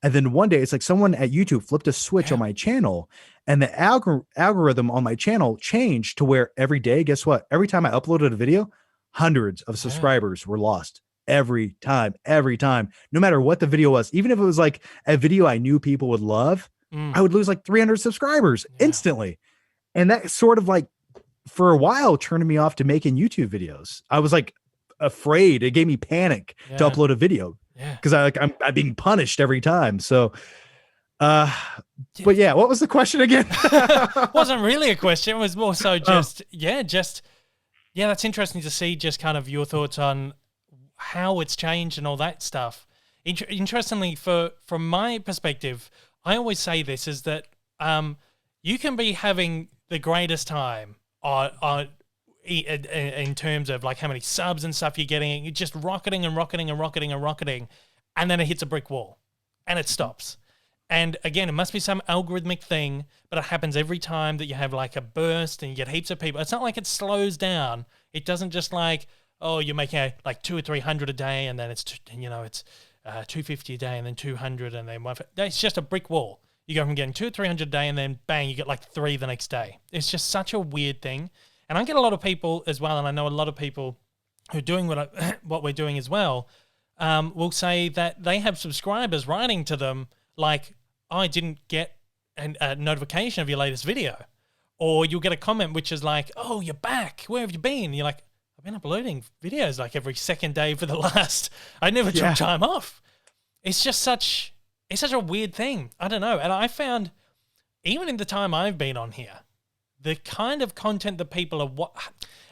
And then one day it's like someone at YouTube flipped a switch on my channel, and the algorithm on my channel changed to where every day, guess what? Every time I uploaded a video, hundreds of subscribers were lost every time, no matter what the video was. Even if it was like a video I knew people would love, I would lose like 300 subscribers instantly. And that sort of like, for a while, turned me off to making YouTube videos. I was like afraid. It gave me panic to upload a video because I'm being punished every time. So, but yeah, what was the question again? Wasn't really a question. It was more so just, that's interesting to see just kind of your thoughts on how it's changed and all that stuff. Interestingly, from my perspective, I always say this is that you can be having the greatest time in terms of like how many subs and stuff you're getting. You're just rocketing, and then it hits a brick wall and it stops. And again, it must be some algorithmic thing, but it happens every time that you have like a burst and you get heaps of people. It's not like it slows down. It doesn't just like, oh, you're making like 200 or 300 a day, and then it's 250 a day, and then 200, and then it's just a brick wall. You go from getting 200 or 300 a day, and then bang, you get like 3 the next day. It's just such a weird thing. And I get a lot of people as well, and I know a lot of people who are doing what we're doing as well, will say that they have subscribers writing to them like, I didn't get a notification of your latest video. Or you'll get a comment which is like, oh, you're back. Where have you been? And you're like, I've been uploading videos like every second day for the last, I never took time off. It's just such a weird thing. I don't know. And I found, even in the time I've been on here, the kind of content that people are,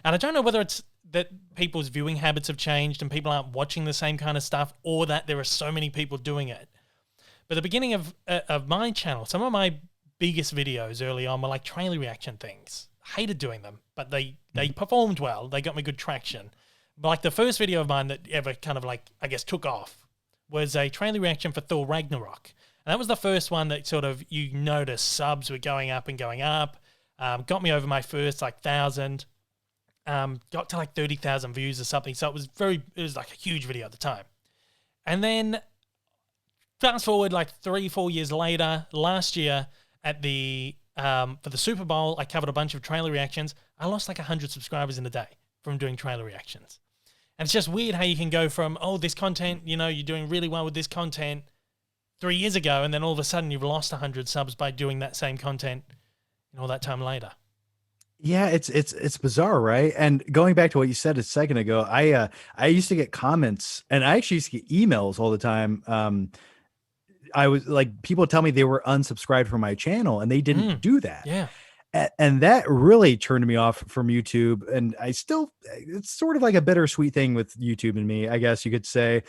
and I don't know whether it's that people's viewing habits have changed and people aren't watching the same kind of stuff, or that there are so many people doing it. But the beginning of my channel, some of my biggest videos early on were like trailer reaction things. Hated doing them, but they performed well. They got me good traction. But like the first video of mine that ever kind of like, I guess, took off was a trailer reaction for Thor Ragnarok. And that was the first one that sort of, you notice subs were going up and going up. Got me over my first like 1,000. Got to like 30,000 views or something. So it was like a huge video at the time. And then fast forward like 3-4 years later, last year at the for the Super Bowl, I covered a bunch of trailer reactions. I lost like 100 subscribers in a day from doing trailer reactions. And it's just weird how you can go from, oh, this content, you're doing really well with this content 3 years ago, and then all of a sudden you've lost 100 subs by doing that same content all that time later. Yeah, it's bizarre, right? And going back to what you said a second ago, I used to get comments, and I actually used to get emails all the time. I was like, people tell me they were unsubscribed from my channel, and they didn't do that. Yeah. And that really turned me off from YouTube. And it's sort of like a bittersweet thing with YouTube and me, I guess you could say.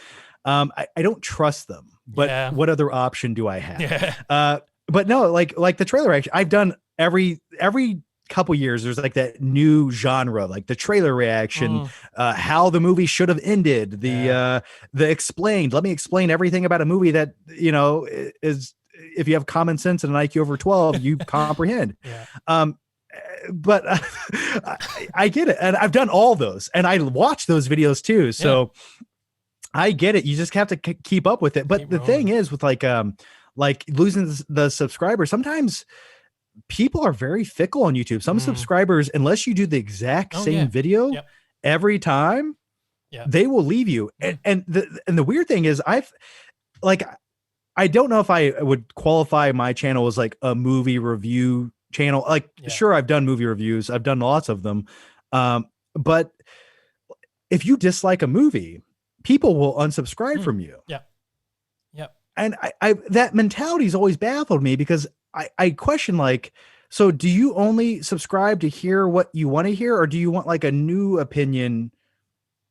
I don't trust them, but what other option do I have? Yeah. But no, like the trailer reaction, I've done every couple years, there's like that new genre, like the trailer reaction, how the movie should have ended, the explained, let me explain everything about a movie that, is, if you have common sense and an IQ over 12, you comprehend. But I get it. And I've done all those, and I watch those videos too. So I get it. You just have to keep up with it. But the thing is with like like losing the subscribers. Sometimes people are very fickle on YouTube. Some subscribers, unless you do the exact same video every time, they will leave you. And the weird thing is I don't know if I would qualify my channel as like a movie review channel. Like, sure, I've done movie reviews. I've done lots of them. But if you dislike a movie, people will unsubscribe from you. Yeah. And I that mentality has always baffled me, because I question, like, so do you only subscribe to hear what you want to hear, or do you want like a new opinion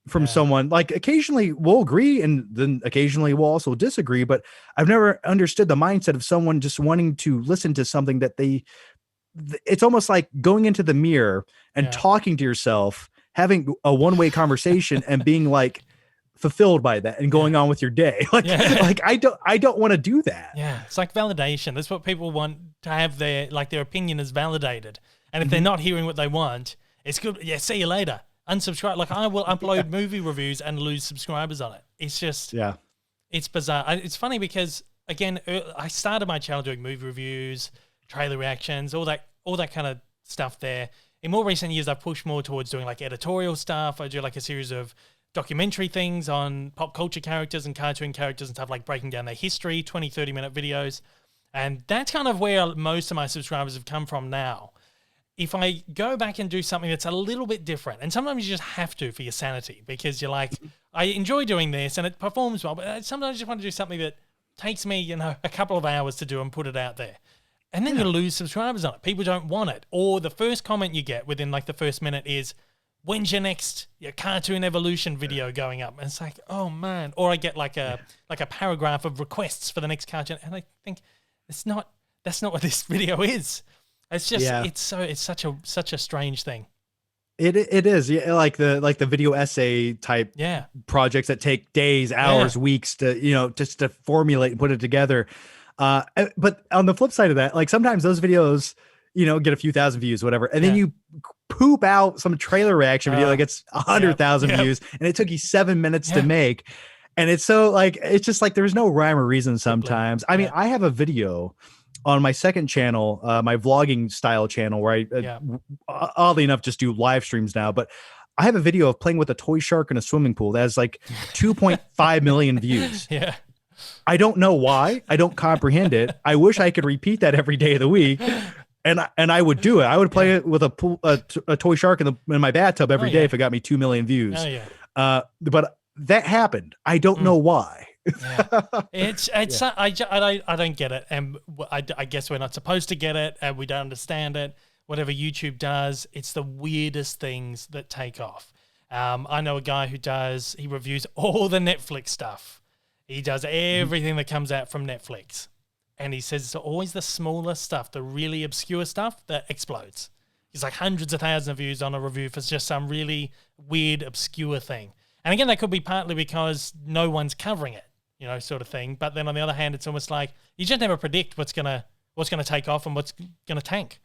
from someone? Like, occasionally we'll agree, and then occasionally we'll also disagree, but I've never understood the mindset of someone just wanting to listen to something that it's almost like going into the mirror and talking to yourself, having a one-way conversation and being like fulfilled by that and going on with your day. Like I don't want to do that. Yeah. It's like validation. That's what people want, to have their opinion is validated. And if they're not hearing what they want, it's good. Yeah. See you later. Unsubscribe. Like, I will upload movie reviews and lose subscribers on it. It's just, it's bizarre. It's funny because, again, I started my channel doing movie reviews, trailer reactions, all that kind of stuff there. In more recent years, I've pushed more towards doing like editorial stuff. I do like a series of documentary things on pop culture characters and cartoon characters and stuff, like breaking down their history, 20, 30-minute videos. And that's kind of where most of my subscribers have come from now. If I go back and do something that's a little bit different, and sometimes you just have to for your sanity, because you're like, I enjoy doing this and it performs well, but sometimes I just want to do something that takes me, a couple of hours to do and put it out there. And then you lose subscribers on it. People don't want it. Or the first comment you get within like the first minute is, when's your next cartoon evolution video going up? And it's like, oh man. Or I get like a paragraph of requests for the next cartoon, and I think that's not what this video is. It's just it's such a strange thing. It is, like the video essay type projects that take days, hours, weeks to just to formulate and put it together. But on the flip side of that, like, sometimes those videos, get a few thousand views, whatever, and then you poop out some trailer reaction video that gets 100,000 views, and it took you 7 minutes to make. And it's so, like, it's just like there's no rhyme or reason sometimes. I mean, I have a video on my second channel, my vlogging style channel, where I oddly enough just do live streams now, but I have a video of playing with a toy shark in a swimming pool that has like 2.5 million views. I don't know why. I don't comprehend it. I wish I could repeat that every day of the week. And I would do it. I would play it with a toy shark in my bathtub every day if it got me 2 million views. But that happened. I don't know why. It's I don't get it, and I guess we're not supposed to get it, and we don't understand it. Whatever YouTube does, it's the weirdest things that take off. I know a guy he reviews all the Netflix stuff. He does everything that comes out from Netflix. And he says it's always the smaller stuff, the really obscure stuff that explodes. He's like hundreds of thousands of views on a review for just some really weird, obscure thing. And again, that could be partly because no one's covering it, sort of thing. But then on the other hand, it's almost like you just never predict what's gonna take off and what's gonna tank.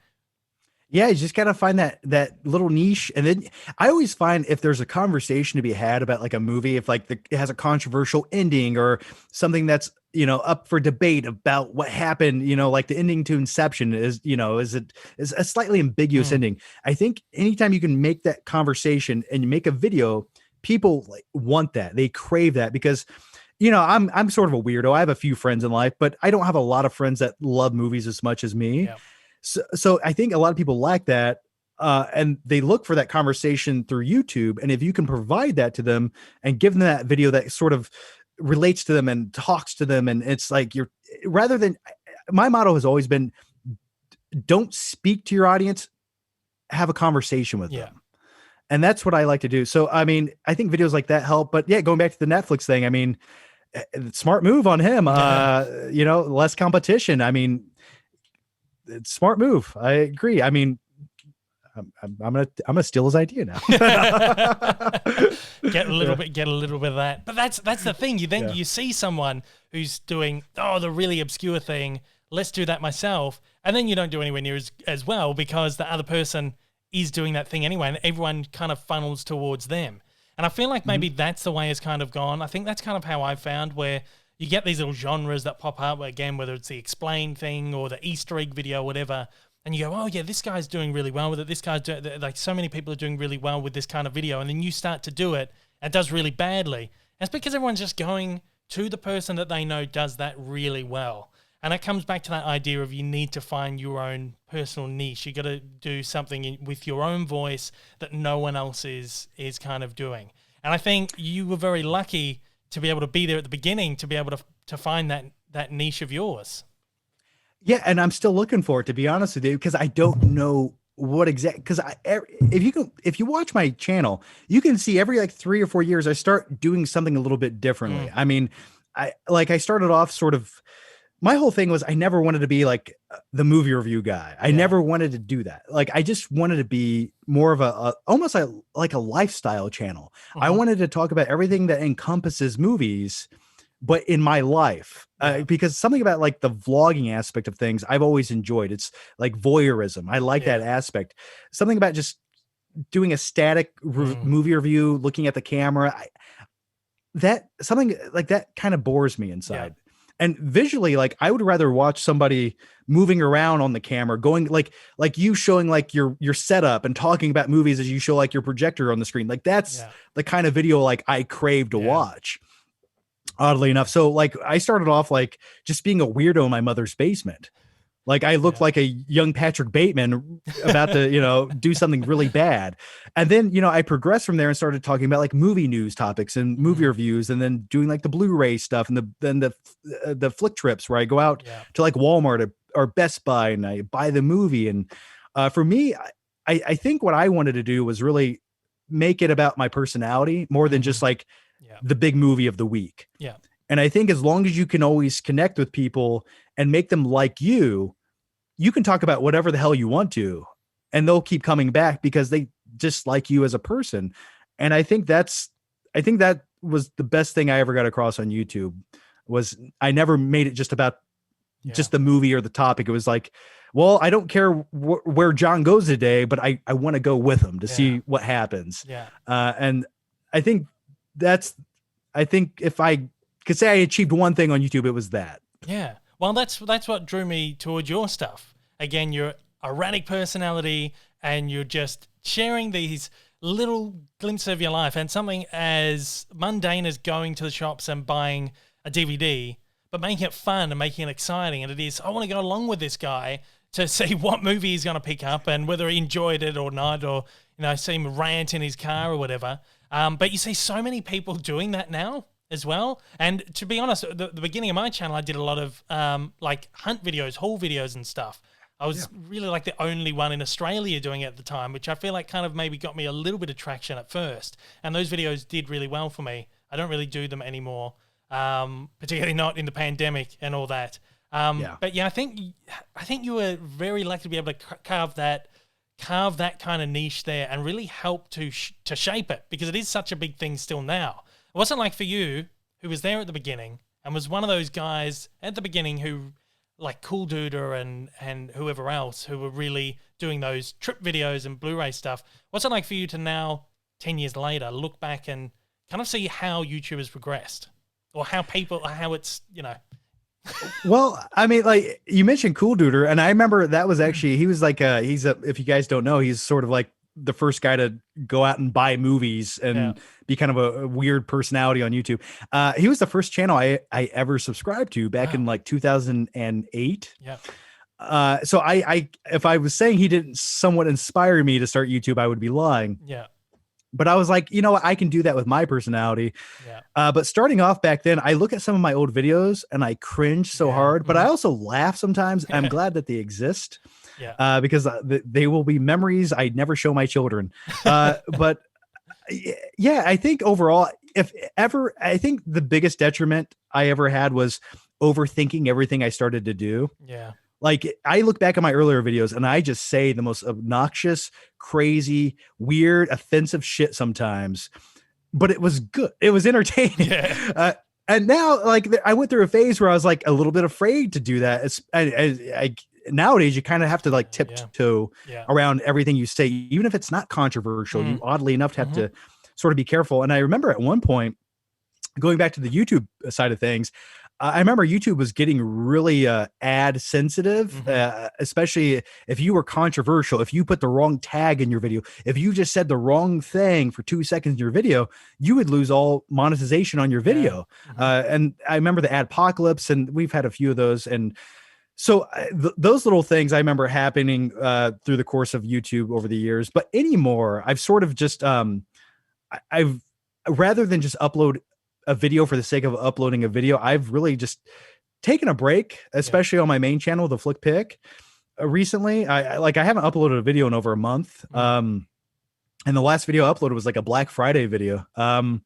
Yeah, you just gotta find that little niche. And then I always find, if there's a conversation to be had about like a movie, if like it has a controversial ending or something that's up for debate about what happened, like the ending to Inception is a slightly ambiguous ending. I think anytime you can make that conversation and you make a video, people like want that. They crave that, because I'm sort of a weirdo. I have a few friends in life, but I don't have a lot of friends that love movies as much as me. Yeah. So I think a lot of people like that, and they look for that conversation through YouTube. And if you can provide that to them and give them that video that sort of relates to them and talks to them, and it's like my motto has always been, don't speak to your audience, have a conversation with them. And that's what I like to do. So, I mean, I think videos like that help. But yeah, going back to the Netflix thing, I mean, smart move on him. Less competition. I mean, it's smart move. I agree. I mean, I'm gonna steal his idea now. Get a little bit of that. But that's the thing. You see someone who's doing the really obscure thing. Let's do that myself, and then you don't do anywhere near as well, because the other person is doing that thing anyway, and everyone kind of funnels towards them. And I feel like maybe that's the way it's kind of gone. I think that's kind of how I found, where you get these little genres that pop up again, whether it's the explain thing or the Easter egg video, whatever. And you go, oh yeah, this guy's doing really well with it. This guy's doing, like, so many people are doing really well with this kind of video. And then you start to do it and it does really badly. And it's because everyone's just going to the person that they know does that really well. And it comes back to that idea of you need to find your own personal niche. You got to do something with your own voice that no one else is kind of doing. And I think you were very lucky to be able to be there at the beginning, to be able to find that niche of yours. Yeah, and I'm still looking for it, to be honest with you, because I don't know what exact. Because if you watch my channel, you can see every like 3 or 4 years I start doing something a little bit differently. I mean, I started off sort of. My whole thing was I never wanted to be like the movie review guy. I never wanted to do that. Like, I just wanted to be more of almost like a lifestyle channel. I wanted to talk about everything that encompasses movies, but in my life, because something about like the vlogging aspect of things I've always enjoyed. It's like voyeurism. I like that aspect. Something about just doing a static movie review, looking at the camera. Something like that kind of bores me inside. Yeah. And visually, like, I would rather watch somebody moving around on the camera, going like you showing like your setup and talking about movies as you show like your projector on the screen. Like, that's the kind of video like I crave to watch, oddly enough. So like, I started off like just being a weirdo in my mother's basement. Like, I looked like a young Patrick Bateman about to, do something really bad. And then, I progressed from there and started talking about like movie news topics and movie reviews, and then doing like the Blu-ray stuff and then the flick trips where I go out to like Walmart or Best Buy and I buy the movie. And for me, I think what I wanted to do was really make it about my personality more than just like the big movie of the week. Yeah. And I think as long as you can always connect with people and make them like you can talk about whatever the hell you want to, and they'll keep coming back because they just like you as a person. And I think that was the best thing I ever got across on YouTube. Was I never made it just about just the movie or the topic. It was like, well, I don't care where John goes today, but I want to go with him to see what happens. Yeah. And I think if I could say I achieved one thing on YouTube, it was that. Yeah. Well, that's what drew me towards your stuff. Again, your erratic personality, and you're just sharing these little glimpses of your life, and something as mundane as going to the shops and buying a DVD, but making it fun and making it exciting. And it is, I want to go along with this guy to see what movie he's going to pick up and whether he enjoyed it or not, or, see him rant in his car or whatever. But you see so many people doing that now as well. And to be honest, the beginning of my channel, I did a lot of like hunt videos, haul videos and stuff. I was really like the only one in Australia doing it at the time, which I feel like kind of maybe got me a little bit of traction at first. And those videos did really well for me. I don't really do them anymore, particularly not in the pandemic and all that. But yeah, I think you were very lucky to be able to carve that kind of niche there and really help to shape it, because it is such a big thing still now. It wasn't like for you, who was there at the beginning and was one of those guys at the beginning who, like Cool Duder and whoever else, who were really doing those trip videos and Blu-ray stuff. What's it like for you to now, 10 years later, look back and kind of see how YouTube has progressed, or how it's, Well, I mean, like you mentioned Cool Duder, and I remember that was actually, he was like, if you guys don't know, he's sort of like the first guy to go out and buy movies and be kind of a weird personality on YouTube. He was the first channel I ever subscribed to back in like 2008. Yeah. So if I was saying he didn't somewhat inspire me to start YouTube, I would be lying. Yeah. But I was like, I can do that with my personality. Yeah. But starting off back then, I look at some of my old videos and I cringe so hard, but I also laugh sometimes. I'm glad that they exist. Yeah. Because they will be memories I never show my children. But yeah, I think overall, I think the biggest detriment I ever had was overthinking everything I started to do. Yeah. Like, I look back at my earlier videos and I just say the most obnoxious, crazy, weird, offensive shit sometimes, but it was good. It was entertaining. Yeah. And now, like, I went through a phase where I was like a little bit afraid to do that. Nowadays, you kind of have to like tiptoe around everything you say, even if it's not controversial. You oddly enough have to sort of be careful. And I remember at one point, going back to the YouTube side of things, I remember YouTube was getting really ad sensitive, especially if you were controversial, if you put the wrong tag in your video, if you just said the wrong thing for 2 seconds in your video, you would lose all monetization on your video. And I remember the adpocalypse, and we've had a few of those. And so those little things I remember happening through the course of YouTube over the years. But anymore, I've sort of just I've rather than just upload a video for the sake of uploading a video, I've really just taken a break, especially on my main channel, the Flick Pick. Recently, I haven't uploaded a video in over a month. And the last video I uploaded was like a Black Friday video. And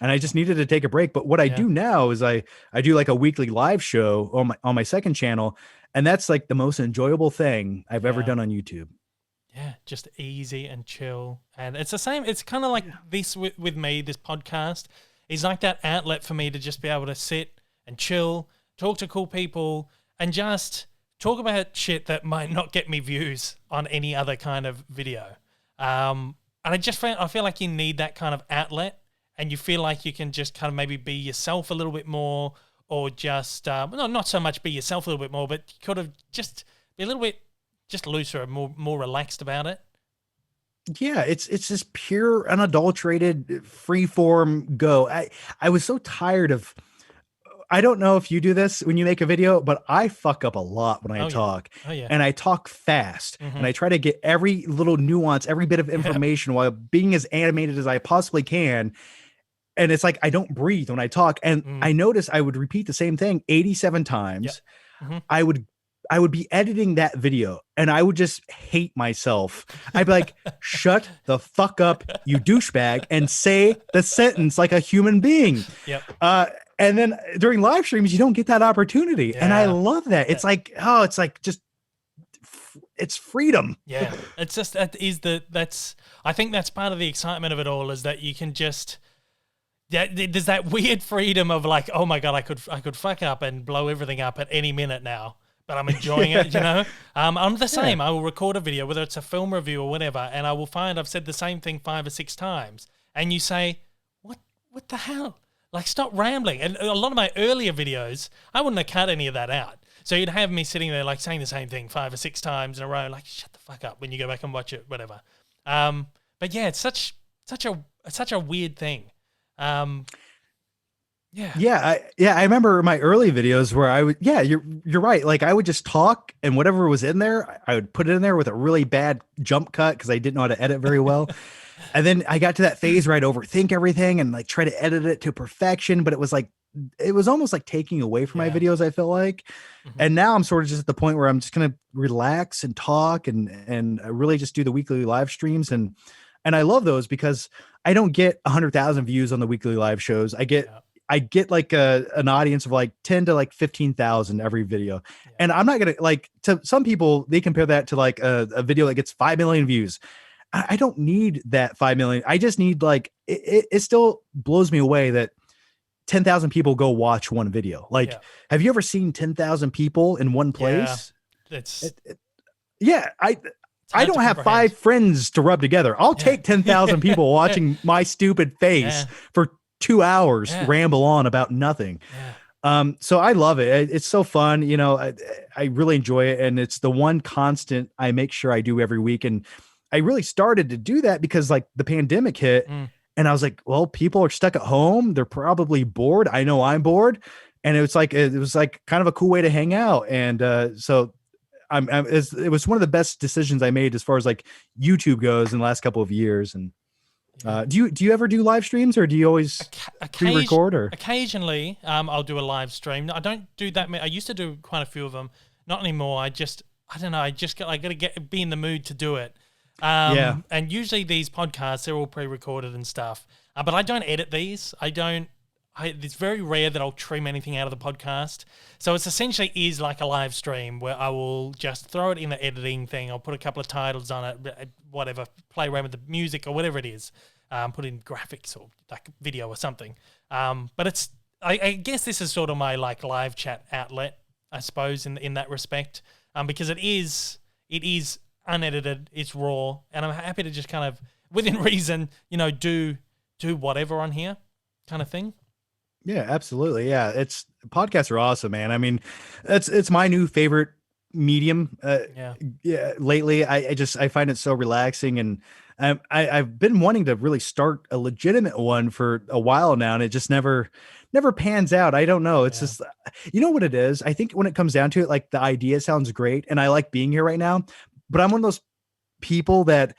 I just needed to take a break. But what I do now is I do like a weekly live show on my second channel, and that's like the most enjoyable thing I've ever done on YouTube. Yeah, just easy and chill. And it's the same. It's kind of like this with me, this podcast. It's like that outlet for me to just be able to sit and chill, talk to cool people, and just talk about shit that might not get me views on any other kind of video. And I feel like you need that kind of outlet, and you feel like you can just kind of maybe be yourself a little bit more, or just, not so much be yourself a little bit more, but kind of just be a little bit just looser and more relaxed about it. Yeah, it's just pure, unadulterated, free form go. I was so tired of. I don't know if you do this when you make a video, but I fuck up a lot when I talk. And I talk fast, and I try to get every little nuance, every bit of information while being as animated as I possibly can. And it's like I don't breathe when I talk, and I noticed I would repeat the same thing 87 times. I would be editing that video, and I would just hate myself. I'd be like, shut the fuck up, you douchebag, and say the sentence like a human being. And then during live streams, you don't get that opportunity. And I love that. It's like, it's freedom. Yeah. It's just, I think that's part of the excitement of it all, is that you can just, there's that weird freedom of like, oh my God, I could fuck up and blow everything up at any minute now. But I'm enjoying it, you know? I'm the same. I will record a video, whether it's a film review or whatever, and I will find I've said the same thing 5 or 6 times. And you say, what the hell? Like, stop rambling. And a lot of my earlier videos, I wouldn't have cut any of that out. So you'd have me sitting there, like, saying the same thing 5 or 6 times in a row, like, shut the fuck up when you go back and watch it, whatever. But yeah, it's such a weird thing. I remember my early videos where I would, you're right. Like I would just talk, and whatever was in there, I would put it in there with a really bad jump cut because I didn't know how to edit very well. And then I got to that phase where I'd overthink everything and like try to edit it to perfection. But it was almost like taking away from my videos, I feel like. And now I'm sort of just at the point where I'm just going to relax and talk and really just do the weekly live streams. And I love those because I don't get 100,000 views on the weekly live shows. I get like an audience of like 10 to like 15,000 every video. And I'm not going to, like, to some people, they compare that to like a video that gets 5 million views. I don't need that 5 million. I just need like, it still blows me away that 10,000 people go watch one video. Like, have you ever seen 10,000 people in one place? I don't have 5 friends to rub together. I'll take 10,000 people watching my stupid face for 2 hours ramble on about nothing. So I love it. It's so fun. You know, I really enjoy it. And it's the one constant I make sure I do every week. And I really started to do that because like the pandemic hit and I was like, well, people are stuck at home. They're probably bored. I know I'm bored. And it was like kind of a cool way to hang out. And so it was one of the best decisions I made as far as like YouTube goes in the last couple of years. And do you ever do live streams, or do you always pre-record? Or occasionally I'll do a live stream. I don't do that many. I used to do quite a few of them, not anymore. I don't know, I gotta be in the mood to do it. And usually these podcasts, they're all pre-recorded and stuff, but I don't edit these. It's very rare that I'll trim anything out of the podcast. So it's essentially is like a live stream where I will just throw it in the editing thing. I'll put a couple of titles on it, whatever, play around with the music or whatever it is, put in graphics or like video or something. But I guess this is sort of my like live chat outlet, I suppose, in that respect, because it is unedited, it's raw, and I'm happy to just kind of, within reason, you know, do whatever on here kind of thing. Yeah, absolutely. Yeah, it's podcasts are awesome, man. I mean, it's my new favorite medium. Yeah. Yeah, lately I find it so relaxing, and I've been wanting to really start a legitimate one for a while now, and it just never pans out. I don't know. It's Yeah. just, you know what it is. I think when it comes down to it, like the idea sounds great, and I like being here right now, but I'm one of those people that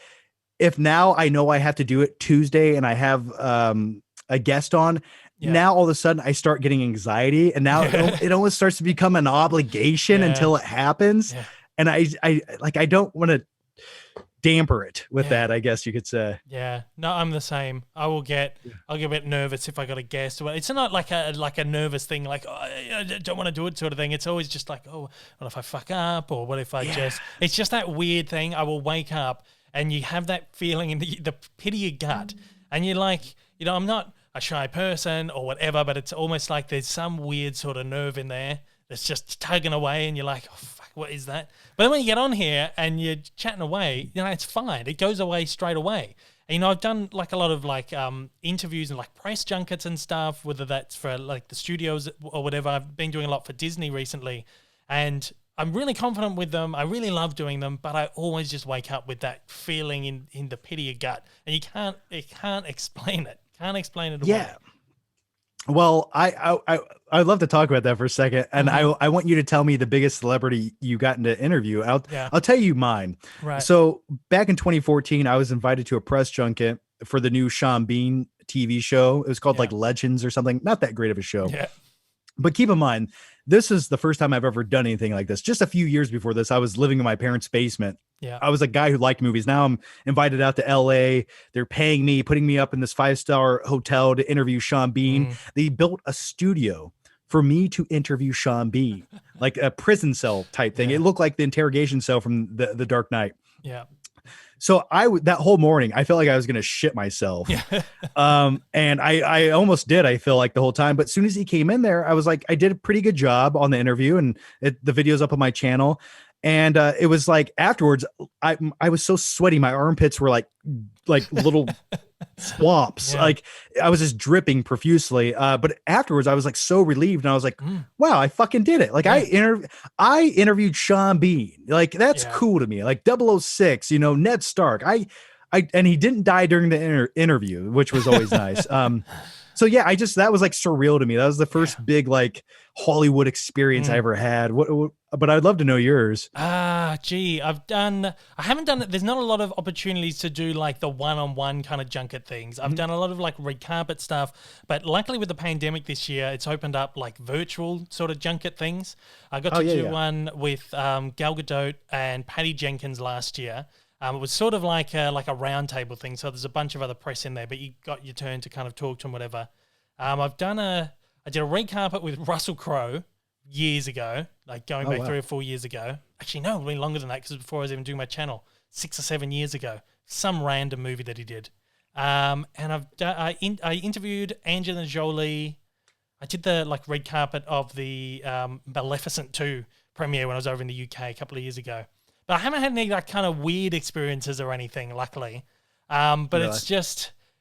if now I know I have to do it Tuesday and I have a guest on, Yeah. now all of a sudden I start getting anxiety, and now it almost starts to become an obligation Yeah. until it happens. Yeah. And I don't want to damper it with Yeah. that, I guess you could say. Yeah, no, I'm the same. I'll get a bit nervous if I got a guest. It's not like a nervous thing, like, oh, I don't want to do it sort of thing. It's always just like, oh, what if I fuck up, or what if I just? It's just that weird thing. I will wake up and you have that feeling in the pit of your gut, and you're like, I'm not a shy person or whatever, but it's almost like there's some weird sort of nerve in there that's just tugging away, and you're like, oh fuck, what is that? But then when you get on here and you're chatting away, it's fine. It goes away straight away. And, I've done like a lot of like interviews and like press junkets and stuff, whether that's for like the studios or whatever. I've been doing a lot for Disney recently, and I'm really confident with them. I really love doing them, but I always just wake up with that feeling in the pit of your gut, and you can't explain it. Can't explain it away. Yeah. Well, I'd love to talk about that for a second, and I want you to tell me the biggest celebrity you got into interview. I'll tell you mine. Right. So back in 2014, I was invited to a press junket for the new Sean Bean TV show. It was called like Legends or something. Not that great of a show. Yeah. But keep in mind, this is the first time I've ever done anything like this. Just a few years before this, I was living in my parents' basement. Yeah. I was a guy who liked movies. Now I'm invited out to LA. They're paying me, putting me up in this 5-star hotel to interview Sean Bean. They built a studio for me to interview Sean Bean, like a prison cell type thing. It looked like the interrogation cell from the Dark Knight. Yeah. So that whole morning, I felt like I was going to shit myself. And I almost did. I feel like the whole time, but as soon as he came in there, I was like, I did a pretty good job on the interview, and the video's up on my channel. And it was like afterwards, I was so sweaty. My armpits were like little swamps. Like I was just dripping profusely. But afterwards I was like so relieved, and I was like, wow, I fucking did it. Like I interviewed Sean Bean. Like that's cool to me. Like 006, Ned Stark. And he didn't die during the interview, which was always nice. So yeah, that was like surreal to me. That was the first big like Hollywood experience I ever had. But I'd love to know yours. I haven't done it. There's not a lot of opportunities to do like the one-on-one kind of junket things. I've done a lot of like red carpet stuff, but luckily with the pandemic this year, it's opened up like virtual sort of junket things. I got to do one with Gal Gadot and Patty Jenkins last year. It was sort of like a round table thing. So there's a bunch of other press in there, but you got your turn to kind of talk to them, whatever. I did a red carpet with Russell Crowe years ago, like going back 3 or 4 years ago. Actually, no, it been longer than that, because before I was even doing my channel, 6 or 7 years ago, some random movie that he did. And I interviewed Angelina Jolie. I did the like red carpet of the Maleficent 2 premiere when I was over in the UK a couple of years ago. But I haven't had any like kind of weird experiences or anything, luckily. But really?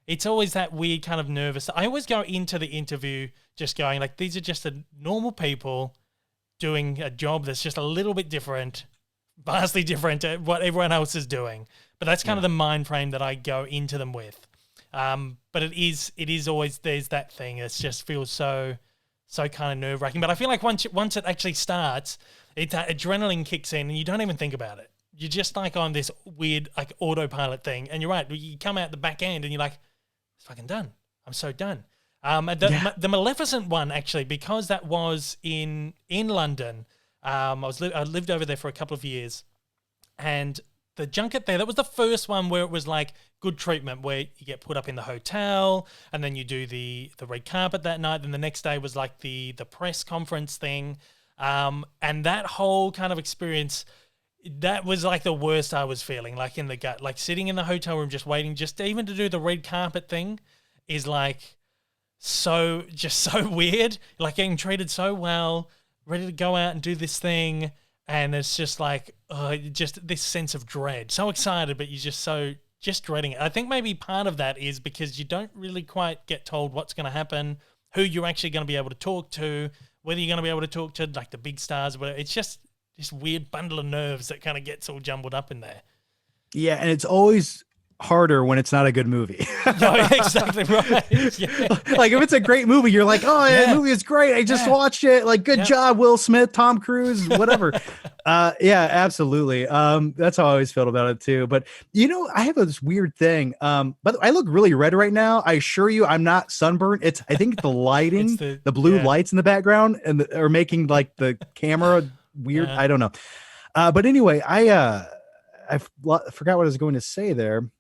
It's always that weird kind of nervous. I always go into the interview just going like, these are just normal people doing a job that's just a little bit different, vastly different to what everyone else is doing. But that's kind of the mind frame that I go into them with. But it is always, there's that thing. It just feels so kind of nerve wracking. But I feel like once it actually starts, that adrenaline kicks in and you don't even think about it. You're just like on this weird like autopilot thing. And you're right. You come out the back end and you're like, it's fucking done. I'm so done. The Maleficent one, actually, because that was in London, I lived over there for a couple of years, and the junket there, that was the first one where it was like good treatment, where you get put up in the hotel and then you do the red carpet that night. Then the next day was like the press conference thing. And that whole kind of experience, that was like the worst I was feeling, like in the gut, like sitting in the hotel room, just waiting, just even to do the red carpet thing is like so weird, like getting treated so well, ready to go out and do this thing. And it's just like, just this sense of dread, so excited, but you're just dreading it. I think maybe part of that is because you don't really quite get told what's going to happen, who you're actually going to be able to talk to, whether you're going to be able to talk to like the big stars, whatever. It's just this weird bundle of nerves that kind of gets all jumbled up in there. Yeah, and it's always harder when it's not a good movie. No, exactly right. Yeah. Like if it's a great movie, you're like, oh, yeah, that movie is great. I just watched it. Like, good job, Will Smith, Tom Cruise, whatever. Yeah, absolutely. That's how I always felt about it too. But I have this weird thing. But I look really red right now. I assure you, I'm not sunburned. I think the lighting, the blue lights in the background, and are making like the camera weird. I don't know. But anyway, I forgot what I was going to say there.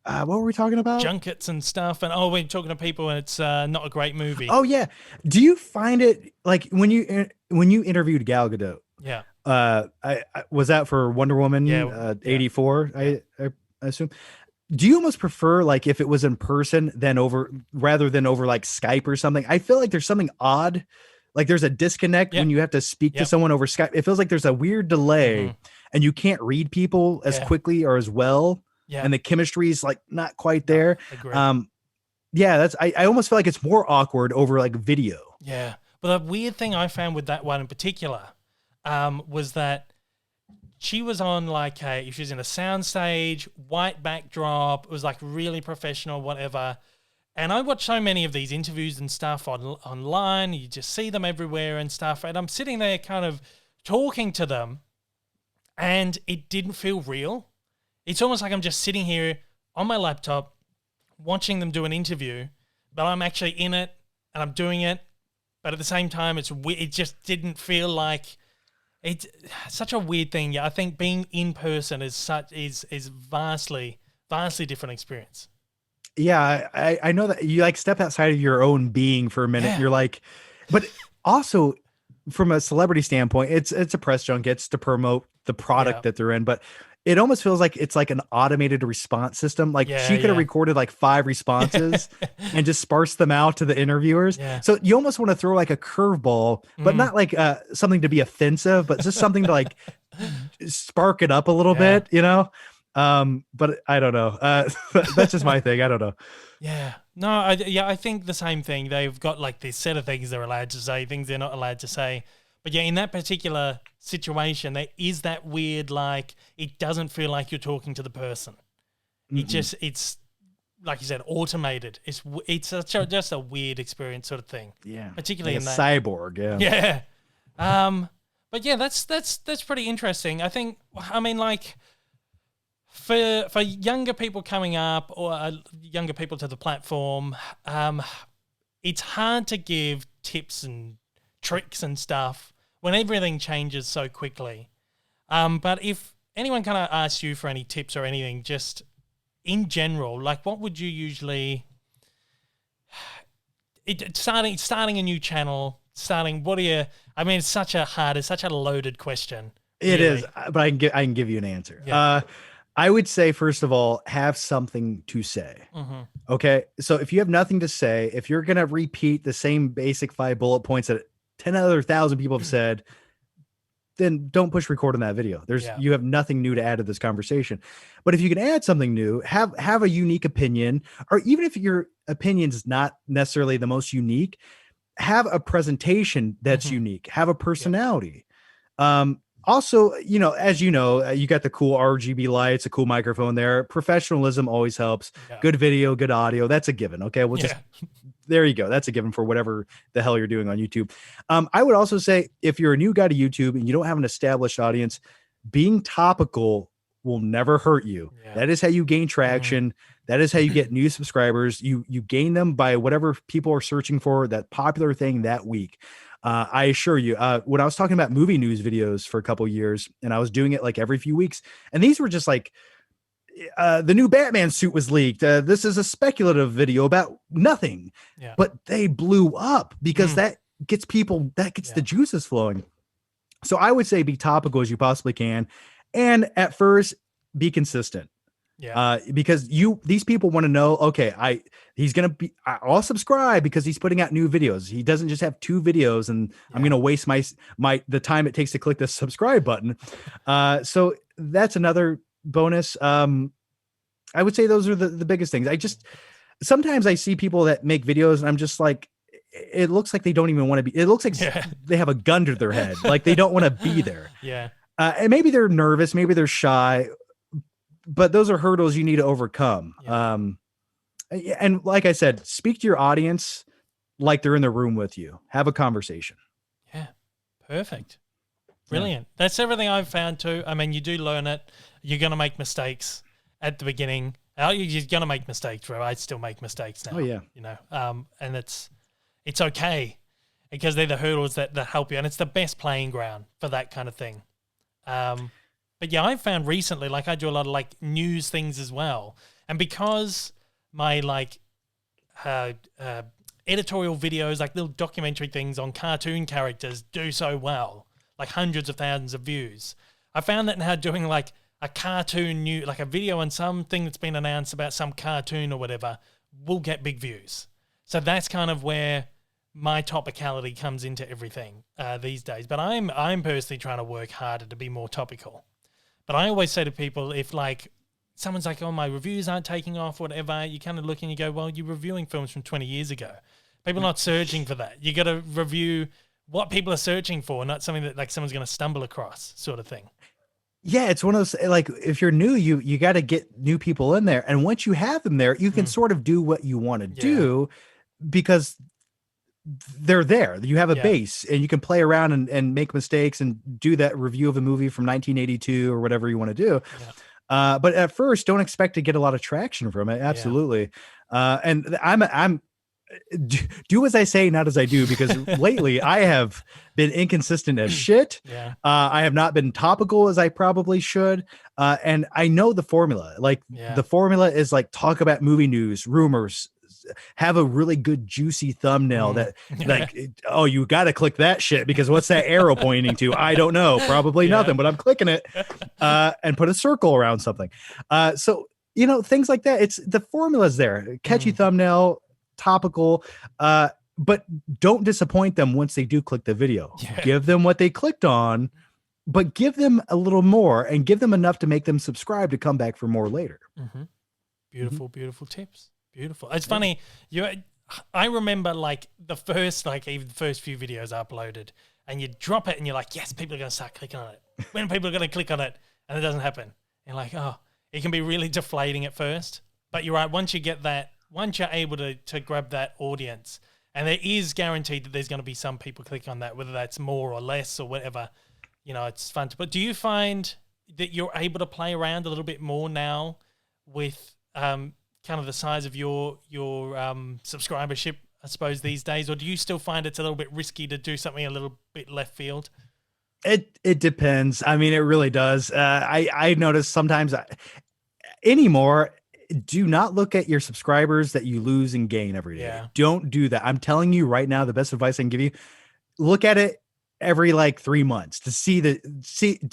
What were we talking about? Junkets and stuff, and we're talking to people, and it's not a great movie. Oh yeah, do you find it like when you interviewed Gal Gadot? Yeah. I was that for Wonder Woman 84. I assume. Do you almost prefer like if it was in person rather than over like Skype or something? I feel like there's something odd, like there's a disconnect when you have to speak to someone over Skype. It feels like there's a weird delay, and you can't read people as quickly or as well. Yeah. And the chemistry is like not quite there. That's I almost feel like it's more awkward over like video. Yeah. But the weird thing I found with that one in particular was that she was on she was in a soundstage, white backdrop. It was like really professional, whatever. And I watch so many of these interviews and stuff online. You just see them everywhere and stuff. And I'm sitting there kind of talking to them, and it didn't feel real. It's almost like I'm just sitting here on my laptop watching them do an interview, but I'm actually in it and I'm doing it. But at the same time, it just didn't feel like it's such a weird thing. Yeah, I think being in person is vastly different experience. Yeah, I know that you like step outside of your own being for a minute. Yeah. You're like, but also from a celebrity standpoint, it's a press junket. It's to promote the product that they're in, but it almost feels like it's like an automated response system. Like she could have recorded like 5 responses and just sparsed them out to the interviewers. Yeah. So you almost want to throw like a curveball, but not like something to be offensive, but just something to like spark it up a little bit, but I don't know. That's just my thing. I don't know. Yeah. No, I think the same thing. They've got like this set of things they're allowed to say, things they're not allowed to say. But yeah, in that particular situation, there is that weird, like, it doesn't feel like you're talking to the person. Mm-hmm. It's like you said, automated. It's just a weird experience sort of thing. Yeah. Particularly like in that. Cyborg, yeah. Yeah. But yeah, that's pretty interesting. I mean, like, for younger people coming up or younger people to the platform, it's hard to give tips and tricks and stuff when everything changes so quickly. But if anyone kind of asks you for any tips or anything, just in general, like what would you usually starting a new channel, it's such a loaded question. It really is, but I can give you an answer. Yeah. I would say, first of all, have something to say. Mm-hmm. Okay. So if you have nothing to say, if you're going to repeat the same basic 5 bullet points that 10,000 people have said, then don't push record on that video. You have nothing new to add to this conversation. But if you can add something new, have a unique opinion, or even if your opinion is not necessarily the most unique, have a presentation that's unique, have a personality. Also, as you got the cool RGB lights, a cool microphone there. Professionalism always helps. Yeah. Good video, good audio. That's a given. Okay. There you go. That's a given for whatever the hell you're doing on YouTube. I would also say if you're a new guy to YouTube and you don't have an established audience, being topical will never hurt you. Yeah. That is how you gain traction. Mm-hmm. That is how you get new subscribers. You gain them by whatever people are searching for, that popular thing that week. I assure you, when I was talking about movie news videos for a couple of years, and I was doing it like every few weeks, and these were just like, the new Batman suit was leaked. This is a speculative video about nothing, but they blew up because that gets the juices flowing. So I would say be topical as you possibly can. And at first be consistent. Yeah. Because these people want to know, okay, I'll subscribe because he's putting out new videos. He doesn't just have 2 videos and I'm going to waste the time it takes to click the subscribe button. So that's another bonus. I would say those are the biggest things. Sometimes I see people that make videos and I'm just like, it looks like they don't even want to be. It looks like they have a gun to their head, like they don't want to be there. Yeah. And maybe they're nervous, maybe they're shy, but those are hurdles you need to overcome. Yeah. And like I said, speak to your audience like they're in the room with you. Have a conversation. Yeah. Perfect. Brilliant. Yeah. That's everything I've found too. I mean, you do learn it. You're going to make mistakes at the beginning. You're going to make mistakes, bro. I still make mistakes now. Oh, yeah. You know, and it's okay because they're the hurdles that help you. And it's the best playing ground for that kind of thing. But yeah, I've found recently, like I do a lot of like news things as well. And because my like editorial videos, like little documentary things on cartoon characters do so well, like hundreds of thousands of views, I found that now doing like a cartoon like a video on something that's been announced about some cartoon or whatever will get big views. So that's kind of where my topicality comes into everything these days. But I'm personally trying to work harder to be more topical. But I always say to people, if like someone's like, oh, my reviews aren't taking off, whatever, you kind of look and you go, well, you're reviewing films from 20 years ago. People are not searching for that. You got to review what people are searching for, not something that like someone's going to stumble across, sort of thing. Yeah, it's one of those, like, if you're new, you got to get new people in there. And once you have them there, you can sort of do what you want to do because they're there. You have a base and you can play around and make mistakes and do that review of a movie from 1982 or whatever you want to do. Yeah. But at first, don't expect to get a lot of traction from it. Absolutely. Yeah. And I'm do as I say, not as I do, because lately I have been inconsistent as shit. Yeah. I have not been topical as I probably should. And I know the formula. Like the formula is like talk about movie news, rumors, have a really good juicy thumbnail that like, oh, you got to click that shit because what's that arrow pointing to? I don't know, probably nothing, but I'm clicking it and put a circle around something. So, you know, things like that. It's the formula's there. Catchy thumbnail, topical, but don't disappoint them once they do click the video. Give them what they clicked on, but give them a little more and give them enough to make them subscribe to come back for more later. Beautiful tips. Beautiful. It's funny. I remember like the first few videos I uploaded, and you drop it and you're like, yes, people are going to start clicking on it. When people are going to click on it, and it doesn't happen. You're like, oh, it can be really deflating at first, but you're right. Once you're able to grab that audience, and there is guaranteed that there's going to be some people click on that, whether that's more or less or whatever, you know, it's fun. But do you find that you're able to play around a little bit more now with kind of the size of your subscribership, I suppose, these days? Or do you still find it's a little bit risky to do something a little bit left field? It depends. I mean, it really does. I notice sometimes anymore, do not look at your subscribers that you lose and gain every day. Yeah. Don't do that. I'm telling you right now, the best advice I can give you, look at it every like 3 months to see did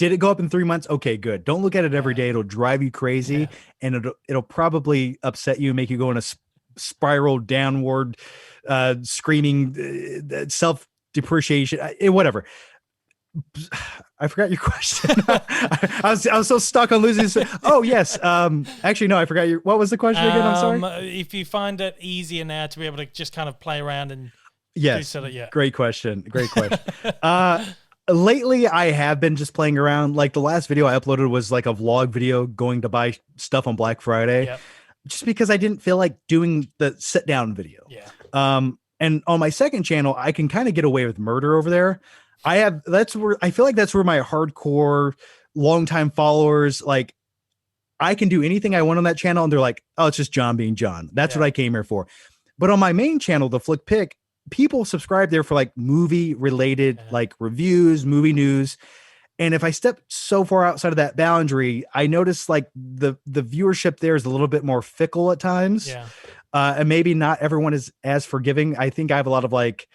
it go up in 3 months? Okay, good. Don't look at it every day. It'll drive you crazy and it'll probably upset you, make you go in a spiral downward, screaming, self-depreciation, whatever. I forgot your question. I was so stuck on losing. Oh yes. Actually, no, I forgot what was the question again? I'm sorry. If you find it easier now to be able to just kind of play around and great question. Lately I have been just playing around. Like the last video I uploaded was like a vlog video going to buy stuff on Black Friday, just because I didn't feel like doing the sit down video. And on my second channel, I can kind of get away with murder over there. I feel like that's where my hardcore longtime followers, like I can do anything I want on that channel. And they're like, oh, it's just John being John. That's what I came here for. But on my main channel, the Flick Pick, people subscribe there for like movie related, like reviews, movie news. And if I step so far outside of that boundary, I notice like the viewership there is a little bit more fickle at times. And maybe not everyone is as forgiving. I think I have a lot of like,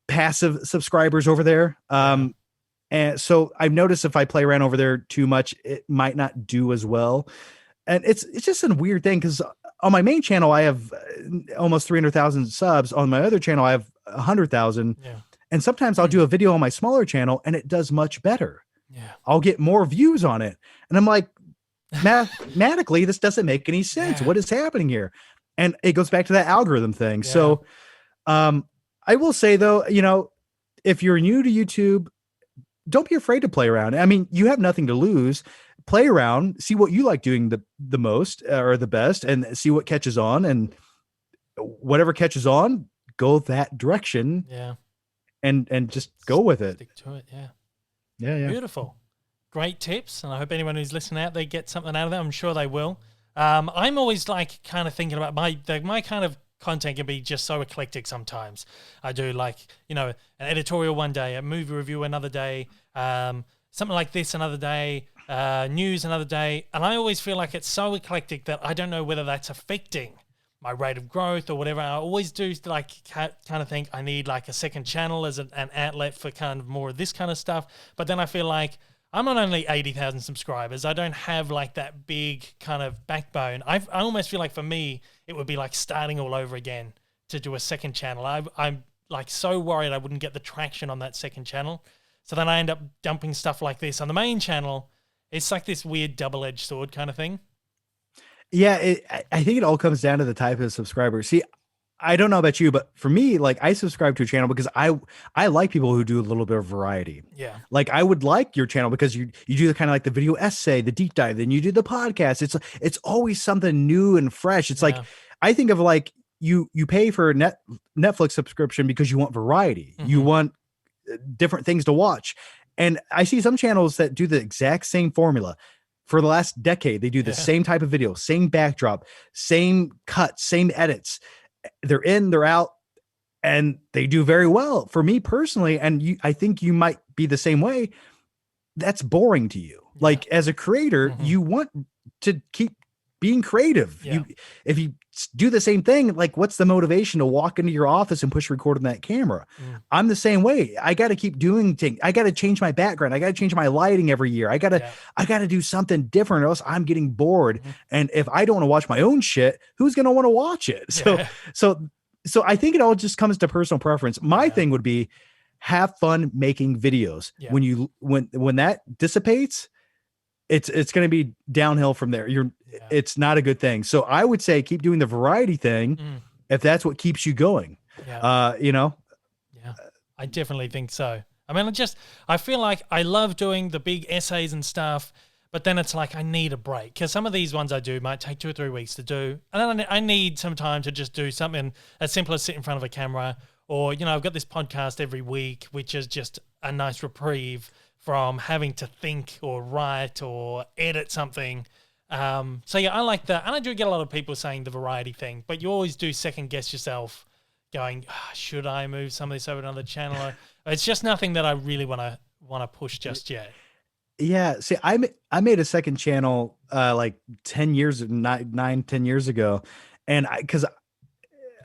passive subscribers over there. And so I've noticed if I play around over there too much, it might not do as well. And it's just a weird thing because on my main channel, I have almost 300,000 subs. On my other channel, I have 100,000. And sometimes I'll do a video on my smaller channel and it does much better. I'll get more views on it. And I'm like, mathematically, this doesn't make any sense. What is happening here? And it goes back to that algorithm thing. So I will say though, if you're new to YouTube, don't be afraid to play around. I mean, you have nothing to lose. Play around, see what you like doing the most or the best, and see what catches on. And whatever catches on, go that direction. Yeah. And just go with it. Stick to it. Yeah. Yeah. Beautiful. Great tips. And I hope anyone who's listening out, they get something out of that. I'm sure they will. I'm always like kind of thinking about my kind of content can be just so eclectic sometimes. I do like, an editorial one day, a movie review another day, something like this another day, news another day. And I always feel like it's so eclectic that I don't know whether that's affecting my rate of growth or whatever. I always do like kind of think I need like a second channel as an outlet for kind of more of this kind of stuff. But then I feel like I'm not only 80,000 subscribers. I don't have like that big kind of backbone. I almost feel like for me, it would be like starting all over again to do a second channel. I'm like so worried I wouldn't get the traction on that second channel. So then I end up dumping stuff like this on the main channel. It's like this weird double-edged sword kind of thing. Yeah, I think it all comes down to the type of subscriber. See, I don't know about you, but for me, like I subscribe to a channel because I like people who do a little bit of variety. Yeah. Like I would like your channel because you do the kind of like the video essay, the deep dive, then you do the podcast. It's always something new and fresh. It's like I think of like you pay for a Netflix subscription because you want variety. Mm-hmm. You want different things to watch. And I see some channels that do the exact same formula. For the last decade, they do the same type of video, same backdrop, same cuts, same edits. They're in, they're out, and they do very well. For me personally, and I think you might be the same way, that's boring to you. Yeah. Like as a creator, you want to keep being creative. Yeah. If you do the same thing, like what's the motivation to walk into your office and push record on that camera? I'm the same way. I got to keep doing things. I got to change my background. I got to change my lighting every year. I got to do something different or else I'm getting bored. And if I don't want to watch my own shit, who's going to want to watch it? So I think it all just comes to personal preference. My thing would be have fun making videos. Yeah. When that dissipates, it's going to be downhill from there. It's not a good thing. So I would say keep doing the variety thing if that's what keeps you going. Yeah. Yeah, I definitely think so. I mean, I feel like I love doing the big essays and stuff, but then it's like I need a break because some of these ones I do might take 2 or 3 weeks to do. And then I need some time to just do something as simple as sit in front of a camera or, I've got this podcast every week, which is just a nice reprieve from having to think or write or edit something. So yeah, I like that. And I do get a lot of people saying the variety thing, but you always do second guess yourself going, should I move some of this over to another channel? It's just nothing that I really want to push just yet. Yeah. See, I made a second channel, like 10 years ago. And cause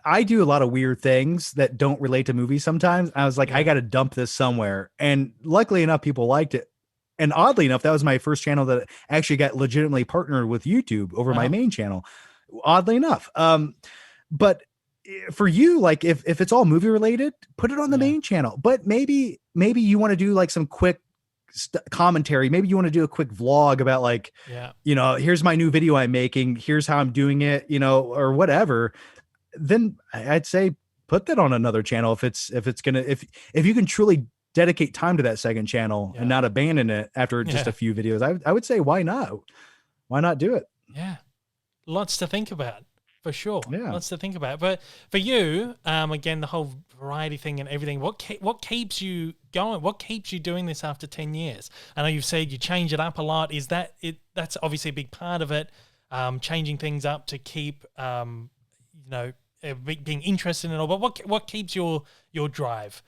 I do a lot of weird things that don't relate to movies sometimes. I was like, I got to dump this somewhere. And luckily enough, people liked it. And oddly enough, that was my first channel that actually got legitimately partnered with YouTube over my main channel. Oddly enough. But for you, like if it's all movie related, put it on the main channel. But maybe you want to do like some quick commentary. Maybe you want to do a quick vlog about like, here's my new video I'm making. Here's how I'm doing it, or whatever. Then I'd say put that on another channel if you can truly dedicate time to that second channel and not abandon it after just a few videos. I would say why not do it? Yeah, lots to think about for sure. Yeah, lots to think about. But for you, again, the whole variety thing and everything. What keeps you going? What keeps you doing this after 10 years? I know you've said you change it up a lot. Is that it? That's obviously a big part of it. Changing things up to keep being interested in it all, but what keeps your drive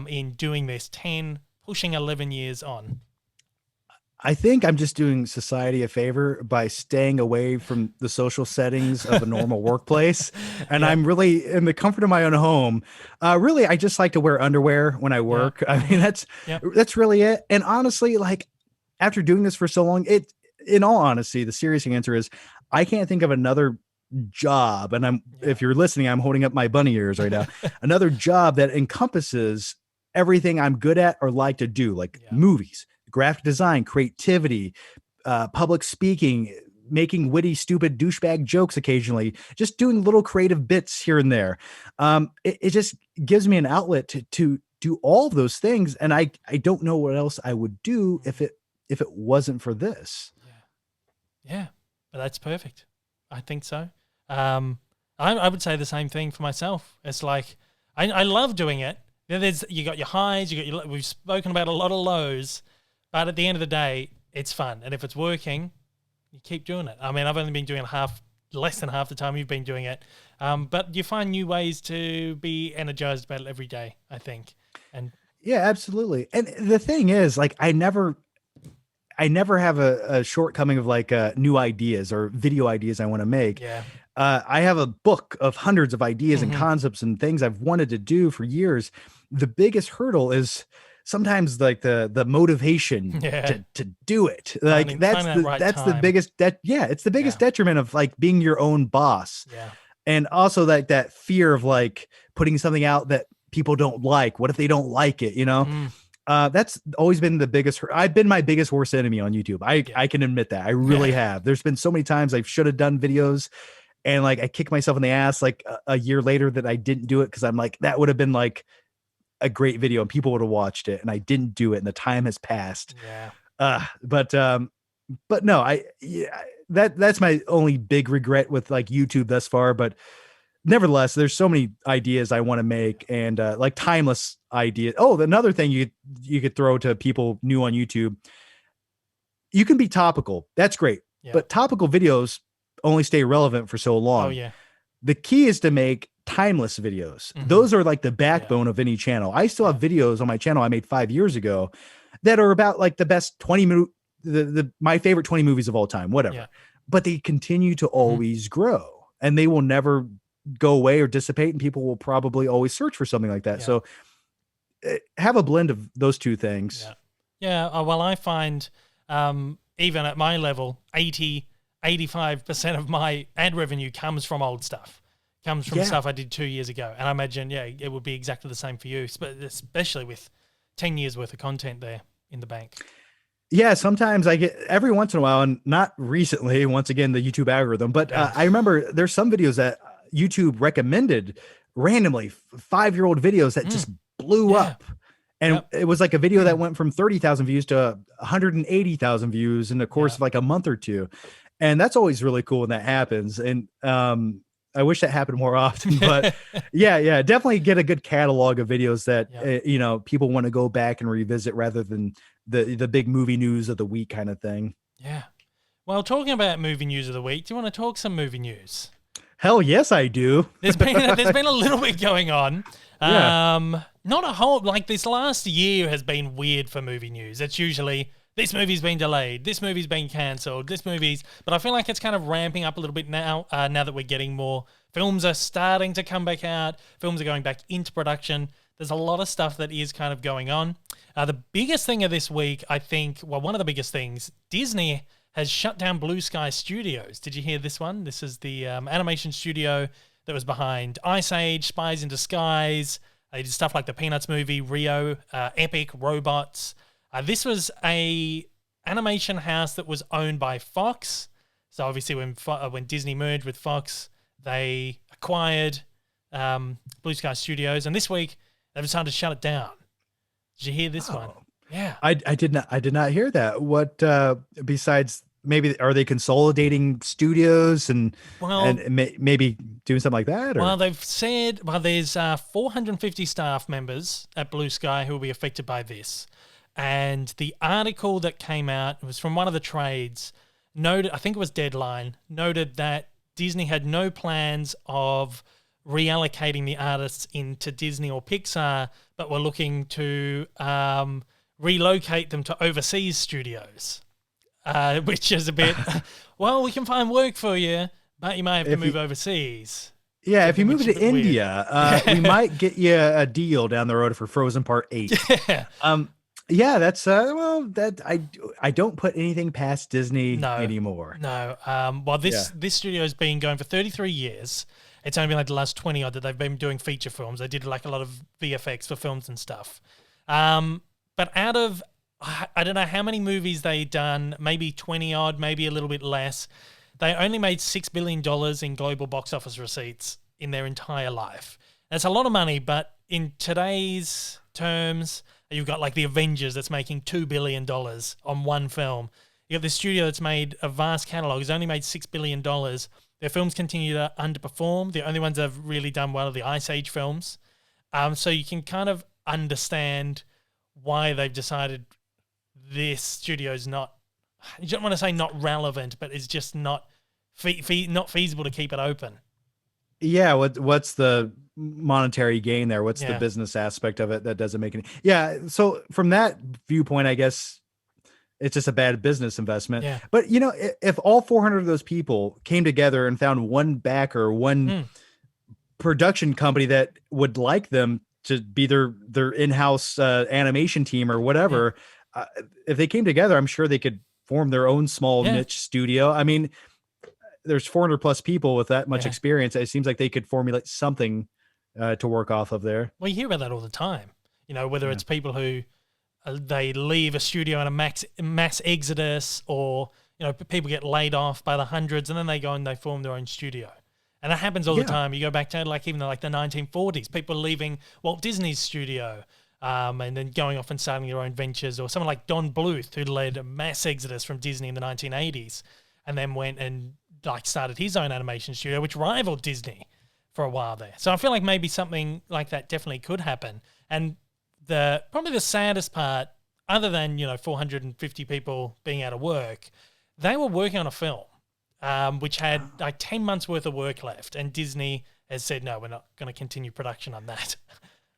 in doing this 10, pushing 11 years on? I think I'm just doing society a favor by staying away from the social settings of a normal workplace. And I'm really in the comfort of my own home. Really, I just like to wear underwear when I work. I mean, that's really it. And honestly, like after doing this for so long, in all honesty, the serious answer is I can't think of another job, and if you're listening, I'm holding up my bunny ears right now. Another job that encompasses everything I'm good at or like to do, like movies, graphic design, creativity, public speaking, making witty, stupid douchebag jokes occasionally, just doing little creative bits here and there. It just gives me an outlet to do all of those things. And I don't know what else I would do if it wasn't for this. Yeah, but that's perfect. I think so. I would say the same thing for myself. It's like I love doing it. You got your highs, we've spoken about a lot of lows, but at the end of the day, it's fun. And if it's working, you keep doing it. I mean, I've only been doing less than half the time you've been doing it, but you find new ways to be energized about it every day, I think. And yeah, absolutely. And the thing is, like, I never have a shortcoming of like new ideas or video ideas I want to make. Yeah. I have a book of hundreds of ideas and concepts and things I've wanted to do for years. The biggest hurdle is sometimes like the motivation to do it. Like that's the biggest it's the biggest detriment of like being your own boss. Yeah. And also like that fear of like putting something out that people don't like. What if they don't like it, you know? That's always been the biggest. I've been my biggest worst enemy on YouTube. I can admit that. I really have. There's been so many times I should have done videos and like I kick myself in the ass like a year later that I didn't do it because I'm like, that would have been like a great video and people would have watched it and I didn't do it and the time has passed. Yeah. But no, that's my only big regret with like YouTube thus far. But nevertheless, there's so many ideas I want to make and like timeless ideas. Oh, another thing you could throw to people new on YouTube. You can be topical. That's great. Yeah. But topical videos only stay relevant for so long. Oh, yeah. The key is to make timeless videos. Those are like the backbone of any channel. I still have videos on my channel I made 5 years ago that are about like the best 20 minute, my favorite 20 movies of all time, whatever. Yeah. But they continue to always grow and they will never go away or dissipate and people will probably always search for something like that. Yeah. So have a blend of those two things. Yeah. Well, I find even at my level, 85% of my ad revenue comes from old stuff, comes from stuff I did 2 years ago. And I imagine, it would be exactly the same for you, especially with 10 years worth of content there in the bank. Yeah, sometimes I get every once in a while, and not recently, once again, the YouTube algorithm, but I remember there's some videos that YouTube recommended randomly, 5-year-old videos that just blew up. And it was like a video that went from 30,000 views to 180,000 views in the course of like a month or two. And that's always really cool when that happens. And I wish that happened more often, but definitely get a good catalog of videos that, people want to go back and revisit rather than the big movie news of the week kind of thing. Yeah. Well, talking about movie news of the week, do you want to talk some movie news? Hell yes, I do. There's been a little bit going on. Not a whole, like this last year has been weird for movie news. It's usually this movie's been delayed, this movie's been cancelled, but I feel like it's kind of ramping up a little bit now, now that we're getting more. Films are starting to come back out. Films are going back into production. There's a lot of stuff that is kind of going on. The biggest thing of this week, I think, one of the biggest things, Disney has shut down Blue Sky Studios. Did you hear this one? This is the animation studio that was behind Ice Age, Spies in Disguise. They did stuff like the Peanuts movie, Rio, Epic, Robots. This was a animation house that was owned by Fox. So obviously when Disney merged with Fox, they acquired Blue Sky Studios. And this week, they've decided to shut it down. Did you hear this one? Yeah. I did not hear that. What besides maybe are they consolidating studios and maybe doing something like that? Or? Well, they've said there's 450 staff members at Blue Sky who will be affected by this. And the article that came out was from one of the trades, noted, I think it was Deadline, noted that Disney had no plans of reallocating the artists into Disney or Pixar, but were looking to relocate them to overseas studios, which is a bit, well, we can find work for you, but you might have to move overseas. Yeah, if you move to India, we might get you a deal down the road for Frozen Part 8. Yeah, that's I don't put anything past Disney anymore. No. Well, this studio has been going for 33 years. It's only been like the last 20 odd that they've been doing feature films. They did like a lot of VFX for films and stuff. But out of, I don't know how many movies they've done, maybe 20 odd, maybe a little bit less. they only made $6 billion in global box office receipts in their entire life. That's a lot of money, but in today's terms, you've got like the Avengers that's making $2 billion on one film. You got the studio that's made a vast catalog, has only made $6 billion. Their films continue to underperform. The only ones that have really done well are the Ice Age films. So you can kind of understand why they've decided this studio's not, you don't want to say not relevant, but it's just not not feasible to keep it open. Yeah, what's the monetary gain there? What's the business aspect of it that doesn't make any? Yeah, so from that viewpoint, I guess it's just a bad business investment. Yeah. But if all 400 of those people came together and found one backer, one production company that would like them to be their in-house animation team or whatever, if they came together, I'm sure they could form their own small niche studio. I mean, there's 400 plus people with that much experience. It seems like they could formulate something to work off of there. Well, you hear about that all the time, whether it's people who they leave a studio in a mass exodus, or, people get laid off by the hundreds and then they go and they form their own studio. And it happens all the time. You go back to even the 1940s, people leaving Walt Disney's studio and then going off and starting their own ventures, or someone like Don Bluth, who led a mass exodus from Disney in the 1980s and then went and started his own animation studio, which rivaled Disney for a while there. So I feel like maybe something like that definitely could happen. And probably the saddest part, other than 450 people being out of work, they were working on a film which had 10 months worth of work left, and Disney has said no, we're not going to continue production on that.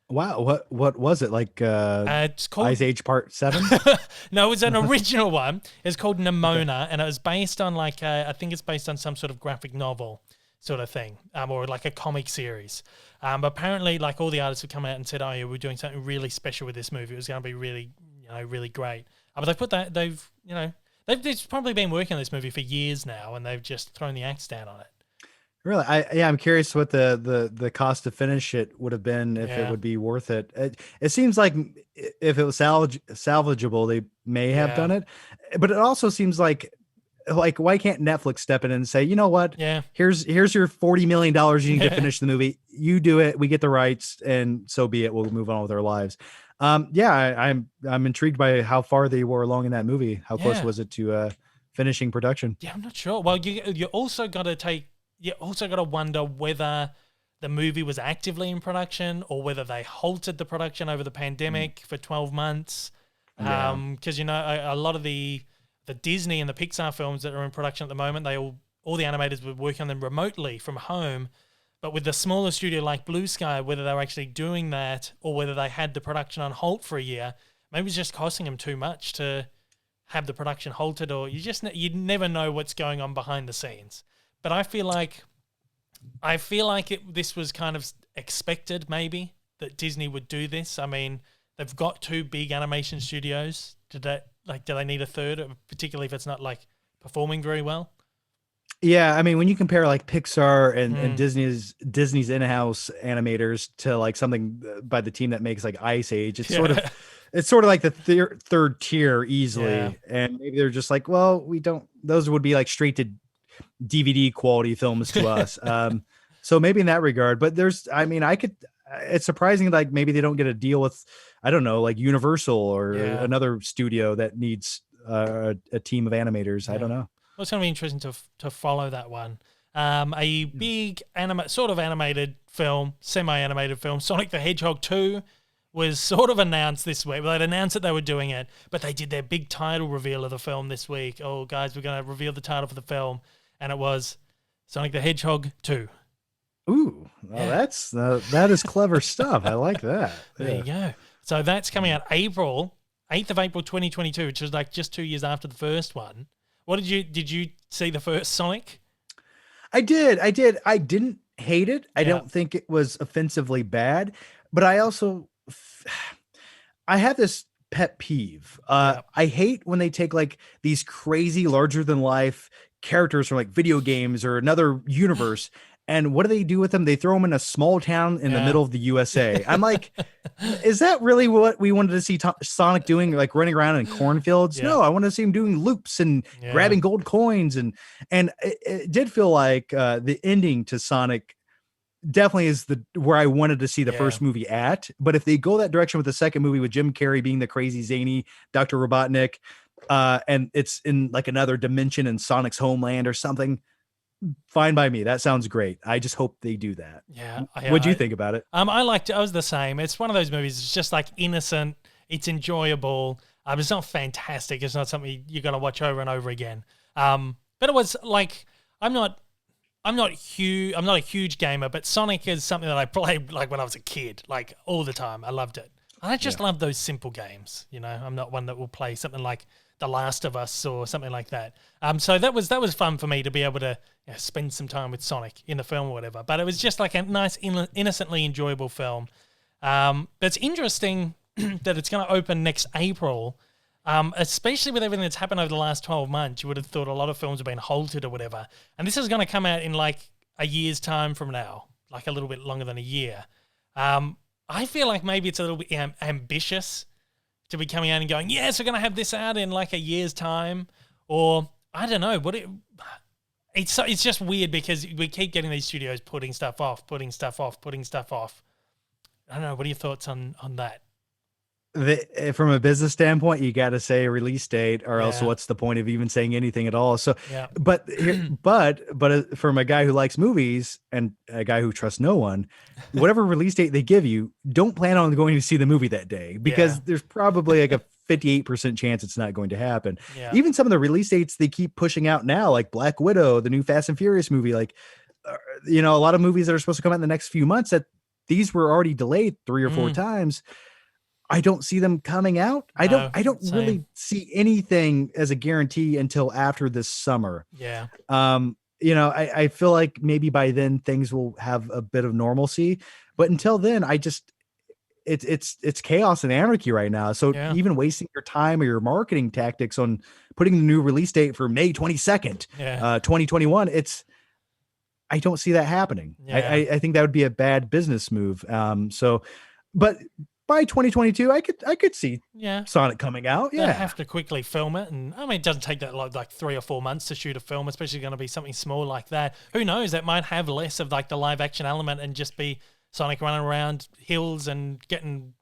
Wow, what was it like? It's called Ice Age Part 7. No, it was an original one. It's called Nimona, and it was based on I think it's based on some sort of graphic novel sort of thing, or like a comic series. But apparently, all the artists have come out and said, "Oh yeah, we're doing something really special with this movie. It was going to be really, really great." But they've probably been working on this movie for years now, and they've just thrown the axe down on it. Really, I'm curious what the cost to finish it would have been, if it would be worth it. It seems like if it was salvageable, they may have done it, but it also seems like why can't Netflix step in and say, you know what? Yeah, here's your $40 million you need to finish the movie. You do it. We get the rights, and so be it. We'll move on with our lives. I'm intrigued by how far they were along in that movie. How close was it to finishing production? Yeah, I'm not sure. Well, you also got to wonder whether the movie was actively in production or whether they halted the production over the pandemic for 12 months. Because a lot of the Disney and the Pixar films that are in production at the moment, all the animators were working on them remotely from home. But with the smaller studio like Blue Sky, whether they were actually doing that or whether they had the production on halt for a year, maybe it's just costing them too much to have the production halted, or you never know what's going on behind the scenes. But I feel like this was kind of expected, maybe, that Disney would do this. I mean, they've got two big animation studios. Do they need a third, particularly if it's not performing very well? Yeah, I mean, when you compare Pixar and Disney's in-house animators to something by the team that makes Ice Age, it's sort of like the third tier easily, and maybe they're just well, we don't. Those would be straight to DVD quality films to us. So maybe in that regard, but it's surprising maybe they don't get a deal with, I don't know, Universal or another studio that needs a team of animators. I don't know. Well, it's going to be interesting to follow that one. A big animated film, semi-animated film, Sonic the Hedgehog 2, was sort of announced this week. Well, they'd announced that they were doing it, but they did their big title reveal of the film this week. Oh, guys, we're going to reveal the title for the film, and it was Sonic the Hedgehog 2. Ooh, well, that is clever stuff. I like that. There you go. So that's coming out April 8th of April 2022, which was just 2 years after the first one. What did you see the first Sonic? I did. I didn't hate it. I don't think it was offensively bad, but I also I have this pet peeve. I hate when they take these crazy larger than life characters from video games or another universe And what do they do with them? They throw them in a small town in the middle of the USA. I'm like, is that really what we wanted to see Sonic doing? Like running around in cornfields? No, I want to see him doing loops and grabbing gold coins. And it did feel like the ending to Sonic definitely is where I wanted to see the first movie at. But if they go that direction with the second movie with Jim Carrey being the crazy zany Dr. Robotnik, and it's in like another dimension in Sonic's homeland or something, fine by me. That sounds great. I just hope they do that. Yeah. What'd you think about it? I liked it. I was the same. It's one of those movies. It's just like innocent. It's enjoyable. It's not fantastic. It's not something you got to watch over and over again. But it was like, I'm not a huge gamer, but Sonic is something that I played like when I was a kid, like all the time. I loved it. I just love those simple games. You know, I'm not one that will play something like The Last of Us or something like that. So that was fun for me to be able to spend some time with Sonic in the film or whatever. But it was just like a nice, innocently enjoyable film. But it's interesting that it's going to open next April, especially with everything that's happened over the last 12 months. You would have thought a lot of films have been halted or whatever. And this is going to come out in like a year's time from now, like a little bit longer than a year. I feel like maybe it's a little bit ambitious to be coming out and going, yes, we're going to have this out in like a year's time. Or I don't know. It's just weird because we keep getting these studios putting stuff off. I don't know. What are your thoughts on that? From a business standpoint, you got to say a release date, or else what's the point of even saying anything at all? So, but from a guy who likes movies and a guy who trusts no one, whatever release date they give you, don't plan on going to see the movie that day, because there's probably like a 58% chance it's not going to happen. Yeah. Even some of the release dates they keep pushing out now, like Black Widow, the new Fast and Furious movie, like, a lot of movies that are supposed to come out in the next few months, that these were already delayed 3 or 4 times. I don't see them coming out. I don't really see anything as a guarantee until after this summer. Yeah. I feel like maybe by then things will have a bit of normalcy, but until then, it's chaos and anarchy right now. So even wasting your time or your marketing tactics on putting the new release date for May 22nd, 2021, I don't see that happening. Yeah. I think that would be a bad business move. But by 2022, I could see Sonic coming out. They have to quickly film it, and I mean, it doesn't take that like 3 or 4 months to shoot a film, especially going to be something small like that. Who knows? That might have less of like the live action element and just be Sonic running around hills and getting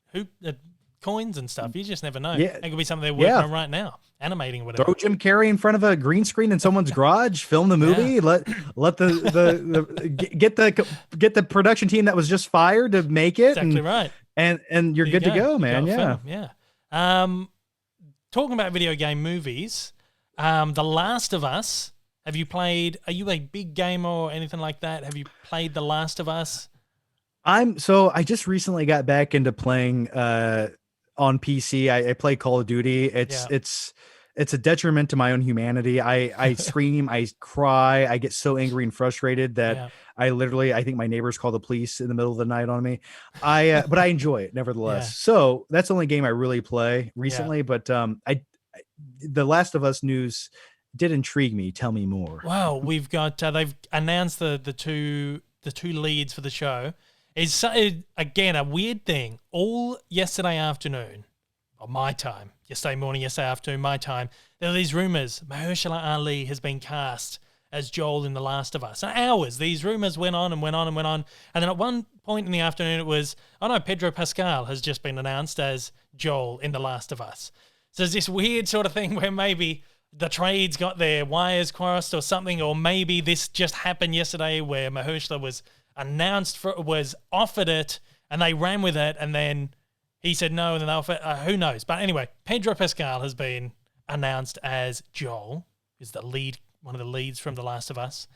coins and stuff. You just never know. Yeah. It could be something they're working on right now, animating or whatever. Throw Jim Carrey in front of a green screen in someone's garage, film the movie, let get the production team that was just fired to make it. Exactly right. And you're good to go, man. Yeah. Talking about video game movies, The Last of Us. Have you played? Are you a big gamer or anything like that? Have you played The Last of Us? I just recently got back into playing on PC. I play Call of Duty. It's a detriment to my own humanity. I scream, I cry, I get so angry and frustrated that I think my neighbors call the police in the middle of the night on me. But I enjoy it nevertheless. Yeah. So that's the only game I really play recently. Yeah. But The Last of Us news did intrigue me. Tell me more. Wow, we've got they've announced the two leads for the show. It's again a weird thing. All yesterday afternoon, or my time, yesterday morning, yesterday afternoon, my time, there were these rumors. Mahershala Ali has been cast as Joel in The Last of Us. And hours, these rumors went on and went on and went on. And then at one point in the afternoon, it was, oh no, Pedro Pascal has just been announced as Joel in The Last of Us. So there's this weird sort of thing where maybe the trades got their wires crossed or something, or maybe this just happened yesterday where Mahershala was offered it, and they ran with it, and then he said no, and then they offered, who knows? But anyway, Pedro Pascal has been announced as Joel, is the lead, one of the leads from The Last of Us,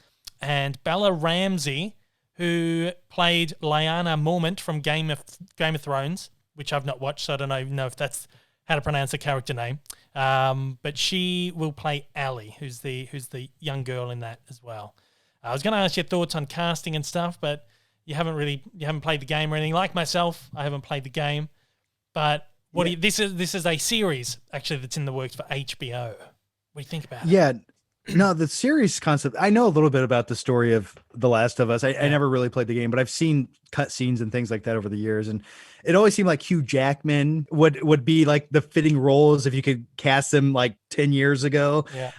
and Bella Ramsey, who played Lyanna Mormont from Game of Thrones, which I've not watched, so I don't even know if that's how to pronounce the character name. But she will play Ellie, who's the young girl in that as well. I was going to ask your thoughts on casting and stuff, but you haven't played the game or anything. Like myself, I haven't played the game. But this is a series actually that's in the works for HBO. What do you think about it? Yeah, No, the series concept. I know a little bit about the story of The Last of Us. I never really played the game, but I've seen cut scenes and things like that over the years, and it always seemed like Hugh Jackman would be like the fitting roles if you could cast him like 10 years ago. Yeah.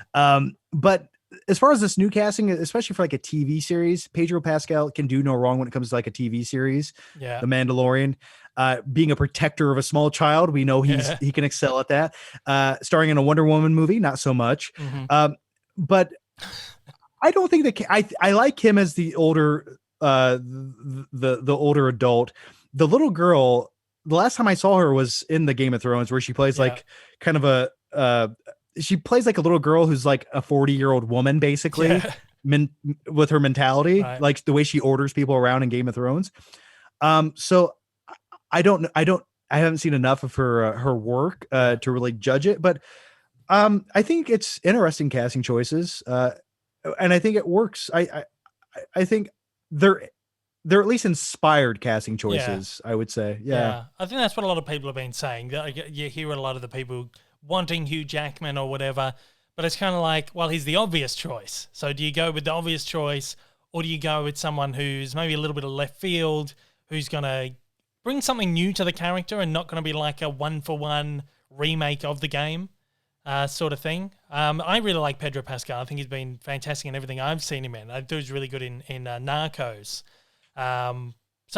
But as far as this new casting, especially for like a TV series, Pedro Pascal can do no wrong when it comes to like a TV series. Yeah. The Mandalorian. Being a protector of a small child, we know he can excel at that. Starring in a Wonder Woman movie, not so much. But I don't think that I like him as the older the older adult. The little girl, the last time I saw her was in the Game of Thrones, where she plays like kind of she plays like a little girl who's like a 40-year-old woman, basically, with her mentality, like the way she orders people around in Game of Thrones. So I haven't seen enough of her work to really judge it, but I think it's interesting casting choices, and I think it works. I think they're at least inspired casting choices. I would say, I think that's what a lot of people have been saying. You hear a lot of the people wanting Hugh Jackman or whatever, but it's kind of like, well, he's the obvious choice. So do you go with the obvious choice, or do you go with someone who's maybe a little bit of left field, who's going to bring something new to the character and not going to be like a one-for-one remake of the game? Sort of thing. I really like Pedro Pascal. I think he's been fantastic in everything I've seen him in. I thought he was really good in Narcos. So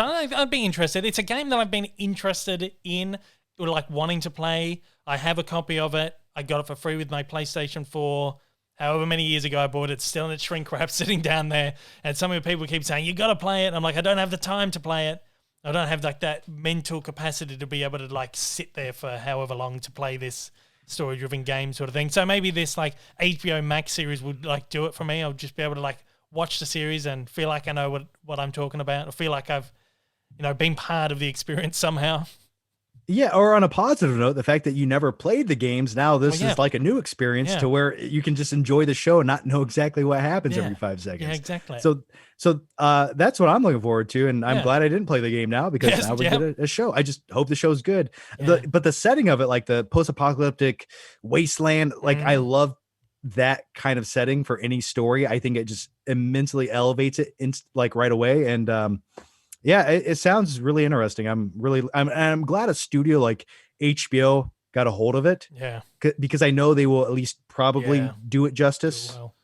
I'd be interested. It's a game that I've been interested in, or like wanting to play. I have a copy of it. I got it for free with my PlayStation 4. However many years ago I bought it, still in its shrink wrap sitting down there. And some of the people keep saying, you got to play it. And I'm like, I don't have the time to play it. I don't have like that mental capacity to be able to like sit there for however long to play this story-driven game sort of thing. So maybe this like HBO Max series would like do it for me. I'll just be able to like watch the series and feel like I know what I'm talking about, or feel like I've, been part of the experience somehow. Yeah, or on a positive note, the fact that you never played the games, now this is like a new experience to where you can just enjoy the show and not know exactly what happens every 5 seconds. Yeah, exactly. So that's what I'm looking forward to, and I'm glad I didn't play the game now, because now we get a show. I just hope the show's good. But the setting of it, like the post-apocalyptic wasteland, like I love that kind of setting for any story. I think it just immensely elevates it like right away, and it sounds really interesting. I'm glad a studio like HBO got a hold of it. Yeah. Because I know they will at least probably do it justice. Well.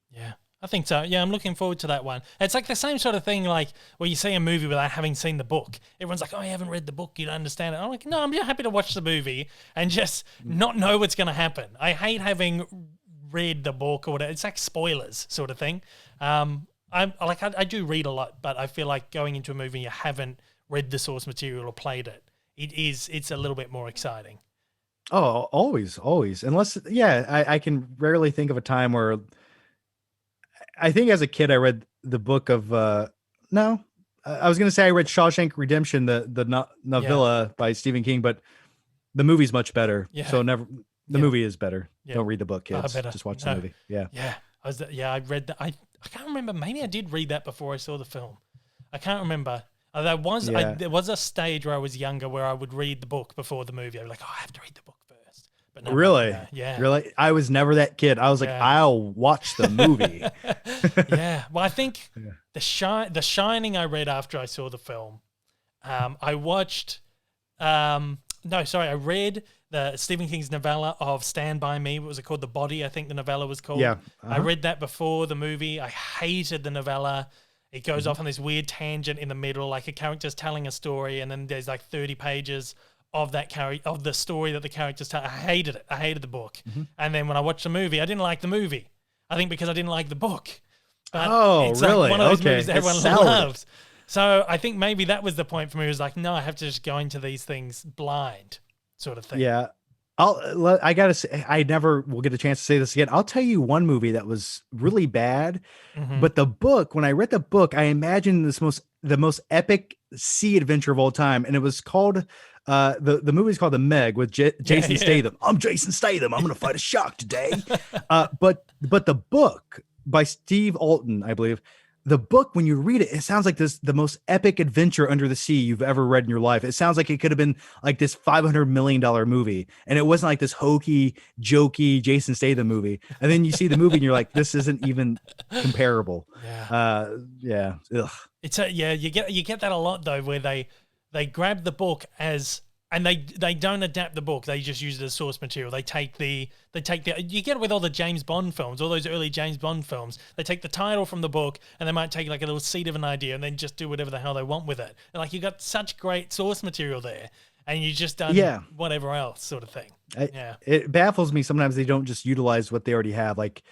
Yeah, I think so. Yeah, I'm looking forward to that one. It's like the same sort of thing, like where you see a movie without having seen the book. Everyone's like, oh, you haven't read the book, you don't understand it. I'm like, no, I'm just happy to watch the movie and just not know what's going to happen. I hate having read the book or whatever. It's like spoilers sort of thing. I do read a lot, but I feel like going into a movie you haven't read the source material or played it, it's a little bit more exciting. Oh, always. Unless, I can rarely think of a time where I think as a kid I read the book of I was going to say I read Shawshank Redemption, the novella by Stephen King, but the movie's much better. Yeah. So the movie is better. Yeah. Don't read the book, kids. Just watch the movie. Yeah. Yeah. I read that. I can't remember. Maybe I did read that before I saw the film. I can't remember. There was a stage where I was younger where I would read the book before the movie. I'd be like, oh, I have to read the book first. But no, really? Yeah. Really? I was never that kid. I was like, I'll watch the movie. Yeah. Well, I think The Shining I read after I saw the film. I watched... I read the Stephen King's novella of Stand By Me. What was it called? The Body, I think the novella was called. Yeah. I read that before the movie. I hated the novella. It goes off on this weird tangent in the middle, like a character's telling a story, and then there's like 30 pages of of the story that the character's telling. I hated it. I hated the book. And then when I watched the movie, I didn't like the movie. I think because I didn't like the book. But it's really? Like one of those movies that everyone loves. So I think maybe that was the point for me. It was like, no, I have to just go into these things blind, sort of thing. Yeah. I gotta say, I never will get a chance to say this again. I'll tell you one movie that was really bad, but the book, when I read the book, I imagined the most epic sea adventure of all time. And it was called, the movie's called The Meg with Jason Statham. I'm Jason Statham. I'm going to fight a shark today. But the book by Steve Alton, I believe, the book, when you read it, it sounds like the most epic adventure under the sea you've ever read in your life. It sounds like it could have been like this $500 million movie, and it wasn't like this hokey, jokey Jason Statham movie. And then you see the movie and you're like, this isn't even comparable. Yeah. Ugh. You get that a lot though, where they grab the book and they don't adapt the book. They just use it as source material. They take the you get it with all the James Bond films, all those early James Bond films. They take the title from the book and they might take like a little seed of an idea and then just do whatever the hell they want with it. And like you got such great source material there, and you just done whatever else sort of thing. It baffles me sometimes they don't just utilize what they already have. Like,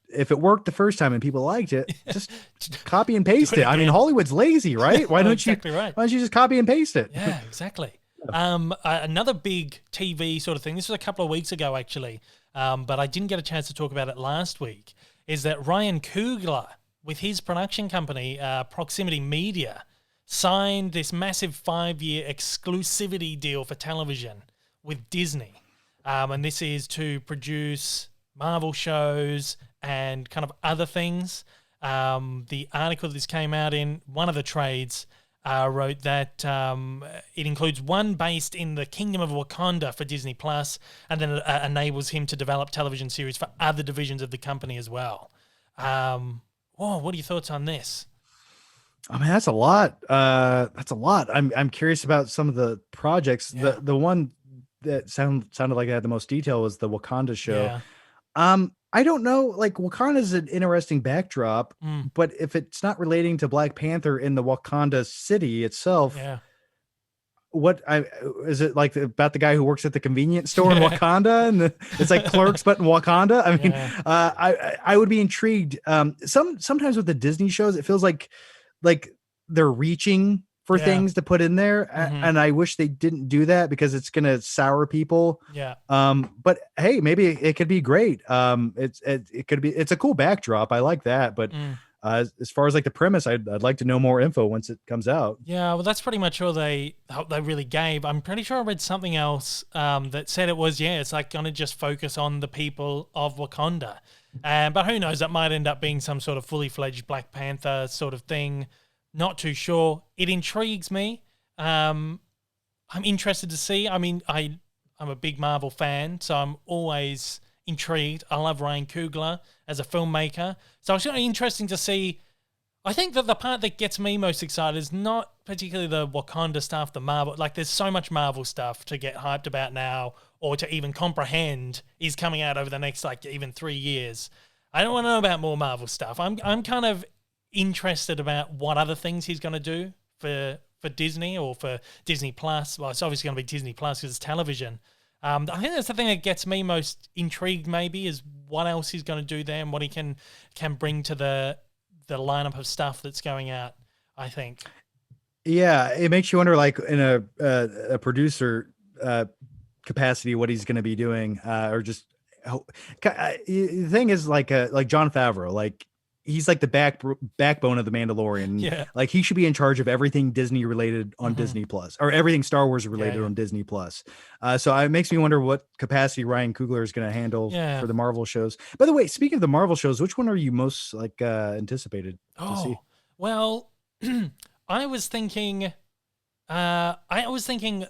if it worked the first time and people liked it, just copy and paste it. I mean, Hollywood's lazy, right? Why don't you just copy and paste it? Yeah, exactly. Another big TV sort of thing, this was a couple of weeks ago actually, but I didn't get a chance to talk about it last week, is that Ryan Coogler, with his production company, Proximity Media, signed this massive 5-year exclusivity deal for television with Disney. And this is to produce Marvel shows and kind of other things. The article this came out in, one of the trades, wrote that it includes one based in the Kingdom of Wakanda for Disney Plus, and then it enables him to develop television series for other divisions of the company as well. What are your thoughts on this? I mean, that's a lot. I'm curious about some of the projects. The one that sounded like it had the most detail was the Wakanda show. I don't know, like Wakanda is an interesting backdrop, but if it's not relating to Black Panther in the Wakanda city itself, is it like about the guy who works at the convenience store in Wakanda, and it's like Clerks but in Wakanda? I mean, I would be intrigued. Sometimes with the Disney shows, it feels like they're reaching for things to put in there. And I wish they didn't do that because it's going to sour people. But hey, maybe it could be great. It's a cool backdrop. I like that. But as far as like the premise, I'd like to know more info once it comes out. Yeah. Well, that's pretty much all they really gave. I'm pretty sure I read something else that said it was, it's like going to just focus on the people of Wakanda. But who knows, that might end up being some sort of fully fledged Black Panther sort of thing. Not too sure. It intrigues me. I'm interested to see. I mean, I'm a big Marvel fan, so I'm always intrigued. I love Ryan Coogler as a filmmaker. So it's really interesting to see. I think that the part that gets me most excited is not particularly the Wakanda stuff, the Marvel. Like, there's so much Marvel stuff to get hyped about now, or to even comprehend is coming out over the next, like, even 3 years. I don't want to know about more Marvel stuff. I'm kind of interested about what other things he's going to do for Disney or for Disney Plus. Well, it's obviously going to be Disney Plus because it's television. I think that's the thing that gets me most intrigued, maybe, is what else he's going to do there and what he can bring to the lineup of stuff that's going out, I think. Yeah, it makes you wonder, like, in a producer capacity, what he's going to be doing, or just the thing is, like John Favreau, like, he's like the backbone of the Mandalorian. Like, he should be in charge of everything Disney related on Disney Plus, or everything Star Wars related on Disney Plus. So it makes me wonder what capacity Ryan Coogler is going to handle for the Marvel shows. By the way, speaking of the Marvel shows, which one are you most like anticipated to see? Well, I was thinking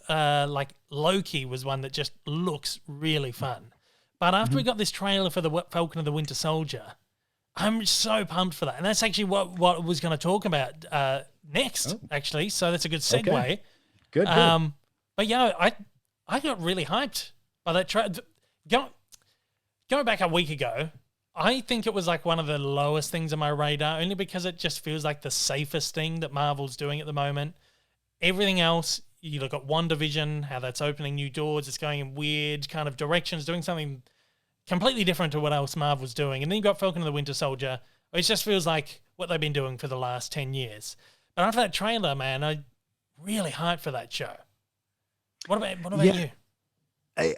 like Loki was one that just looks really fun. But after we got this trailer for the Falcon and the Winter Soldier, I'm so pumped for that. And that's actually what I was going to talk about next, actually. So that's a good segue. Okay. Good. But yeah, I got really hyped by that trailer. Going back a week ago, I think it was like one of the lowest things on my radar, only because it just feels like the safest thing that Marvel's doing at the moment. Everything else, you look at WandaVision, how that's opening new doors, it's going in weird kind of directions, doing something completely different to what else Marvel's doing. And then you've got Falcon and the Winter Soldier, which just feels like what they've been doing for the last 10 years. But after that trailer, man, I really hyped for that show. What about you? I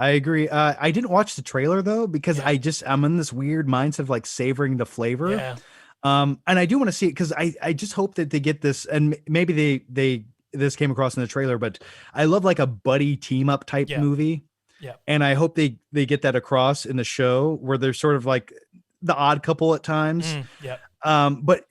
agree. I didn't watch the trailer though, because I'm in this weird mindset of like savoring the flavor. Yeah. And I do want to see it because I just hope that they get this, and maybe this came across in the trailer, but I love like a buddy team up type movie. Yeah. And I hope they get that across in the show, where they're sort of like the odd couple at times. Yep. But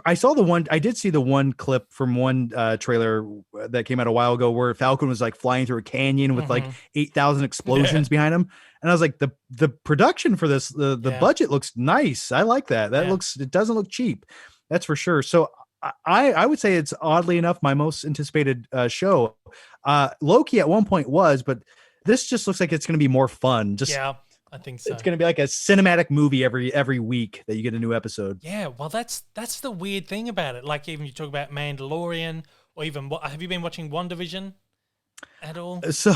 I did see the one clip from one trailer that came out a while ago where Falcon was like flying through a canyon with like 8,000 explosions behind him. And I was like, the production for this, the budget looks nice. I like that. It doesn't look cheap. That's for sure. So I would say it's oddly enough my most anticipated show. Loki at one point was, but this just looks like it's going to be more fun. I think so. It's going to be like a cinematic movie every week that you get a new episode. Yeah, well, that's the weird thing about it. Like even you talk about Mandalorian, or even have you been watching WandaVision at all? So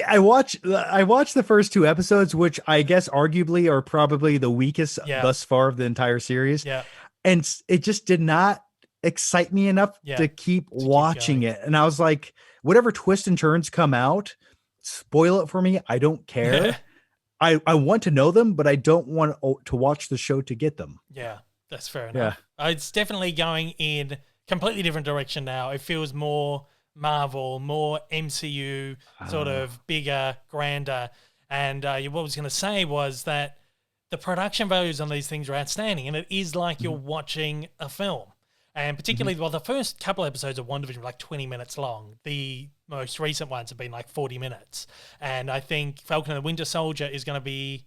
I watched the first 2 episodes, which I guess arguably are probably the weakest thus far of the entire series. Yeah, and it just did not excite me enough to keep watching it. And I was like, whatever twists and turns come out, spoil it for me. I don't care. I want to know them, but I don't want to watch the show to get them. Yeah, that's fair enough. It's definitely going in completely different direction now. It feels more Marvel, more MCU, sort of bigger, grander. And what I was going to say was that the production values on these things are outstanding, and it is like you're watching a film. And particularly, the first couple episodes of WandaVision were like 20 minutes long. The most recent ones have been like 40 minutes. And I think Falcon and the Winter Soldier is going to be...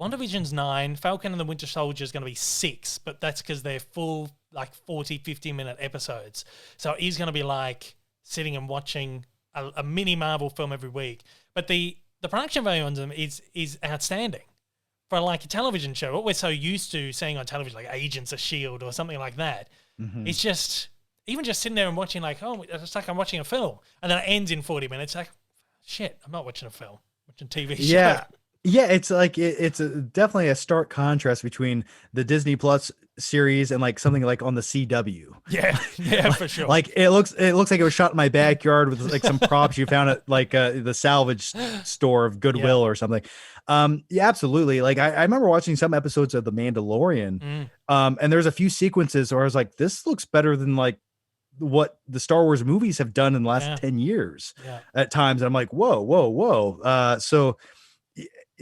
WandaVision's 9, Falcon and the Winter Soldier is going to be 6, but that's because they're full, like 40, 50-minute episodes. So it is going to be like sitting and watching a mini Marvel film every week. But the production value on them is outstanding. For like a television show, what we're so used to seeing on television, like Agents of S.H.I.E.L.D. or something like that, it's just, even just sitting there and watching like, oh, it's like I'm watching a film. And then it ends in 40 minutes. Like, shit, I'm not watching a film, I'm watching TV show. Yeah, it's like, definitely a stark contrast between the Disney Plus series and like something like on the CW. Yeah, like, for sure. Like it looks like it was shot in my backyard with like some props you found at like the salvage store of Goodwill or something. Yeah, absolutely. Like I remember watching some episodes of The Mandalorian, and there's a few sequences where I was like, this looks better than like what the Star Wars movies have done in the last 10 years at times. And I'm like, whoa. So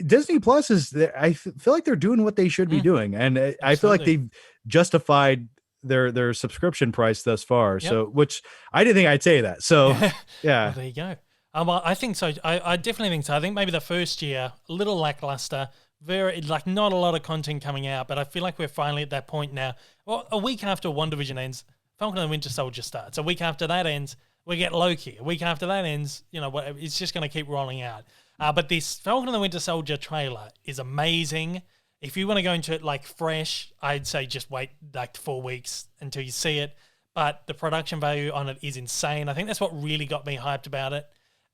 Disney Plus I feel like they're doing what they should be doing. And I feel like they've justified their subscription price thus far. So, which I didn't think I'd say that. So yeah. Well, there you go. I think so. I definitely think so. I think maybe the first year, a little lackluster, very like not a lot of content coming out, but I feel like we're finally at that point now. Well, a week after WandaVision ends, Falcon and the Winter Soldier starts. A week after that ends, we get Loki. A week after that ends, it's just going to keep rolling out. But this Falcon and the Winter Soldier trailer is amazing. If you want to go into it like fresh, I'd say just wait like 4 weeks until you see it. But the production value on it is insane. I think that's what really got me hyped about it,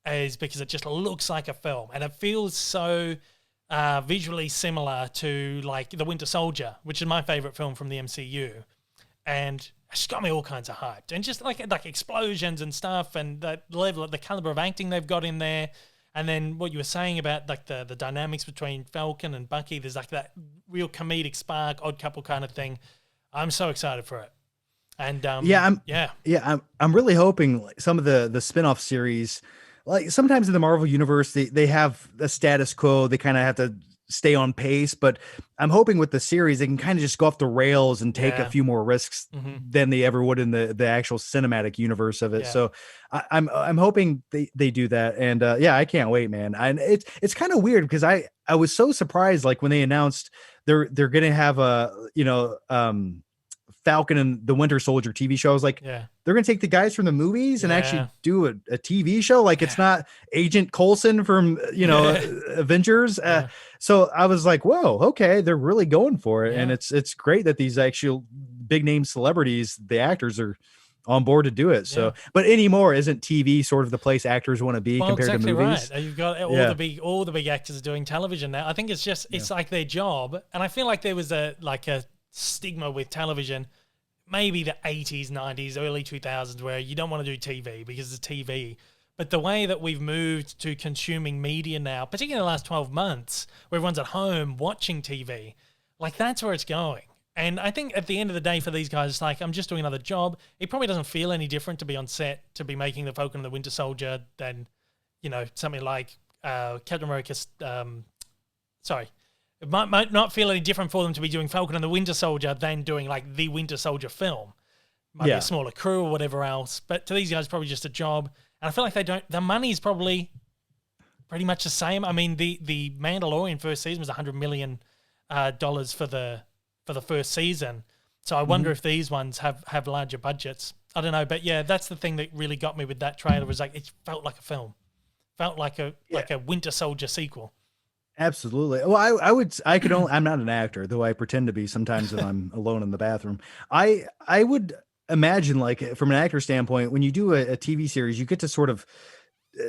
is because it just looks like a film. And it feels so visually similar to like The Winter Soldier, which is my favorite film from the MCU. And it's just got me all kinds of hyped. And just like explosions and stuff, and the level, the caliber of acting they've got in there. And then what you were saying about like the dynamics between Falcon and Bucky, there's like that real comedic spark, odd couple kind of thing. I'm so excited for it. And I'm really hoping some of the spin-off series, like sometimes in the Marvel universe, they have a status quo. They kind of have to stay on pace, but I'm hoping with the series, they can kind of just go off the rails and take a few more risks than they ever would in the actual cinematic universe of it. Yeah. So I'm hoping they do that. And I can't wait, man. And it's kind of weird because I was so surprised, like when they announced they're going to have Falcon and the Winter Soldier TV show. I was like, they're going to take the guys from the movies and actually do a TV show. Like it's not Agent Coulson from, Avengers. So I was like, whoa, okay. They're really going for it. Yeah. And it's great that these actual big name celebrities, the actors are on board to do it. So, but anymore, isn't TV sort of the place actors want to be compared to movies? Right. You've got all the big actors doing television now. I think it's just, it's like their job. And I feel like there was a stigma with television, maybe the 80s, 90s, early 2000s, where you don't want to do TV because it's TV. But the way that we've moved to consuming media now, particularly in the last 12 months, where everyone's at home watching TV, like that's where it's going. And I think at the end of the day for these guys, it's like, I'm just doing another job. It probably doesn't feel any different to be on set, to be making the Falcon and the Winter Soldier than, something like Captain America. It might not feel any different for them to be doing Falcon and the Winter Soldier than doing like the Winter Soldier film. Might be a smaller crew or whatever else, but to these guys, probably just a job. And I feel like the money's probably pretty much the same. I mean, the Mandalorian first season was $100 million for the first season. So I wonder if these ones have larger budgets. I don't know, but yeah, that's the thing that really got me with that trailer was like it felt like a film, felt like a Winter Soldier sequel. Absolutely. Well, I'm not an actor, though I pretend to be sometimes when I'm alone in the bathroom. I would imagine, like, from an actor standpoint, when you do a TV series, you get to sort of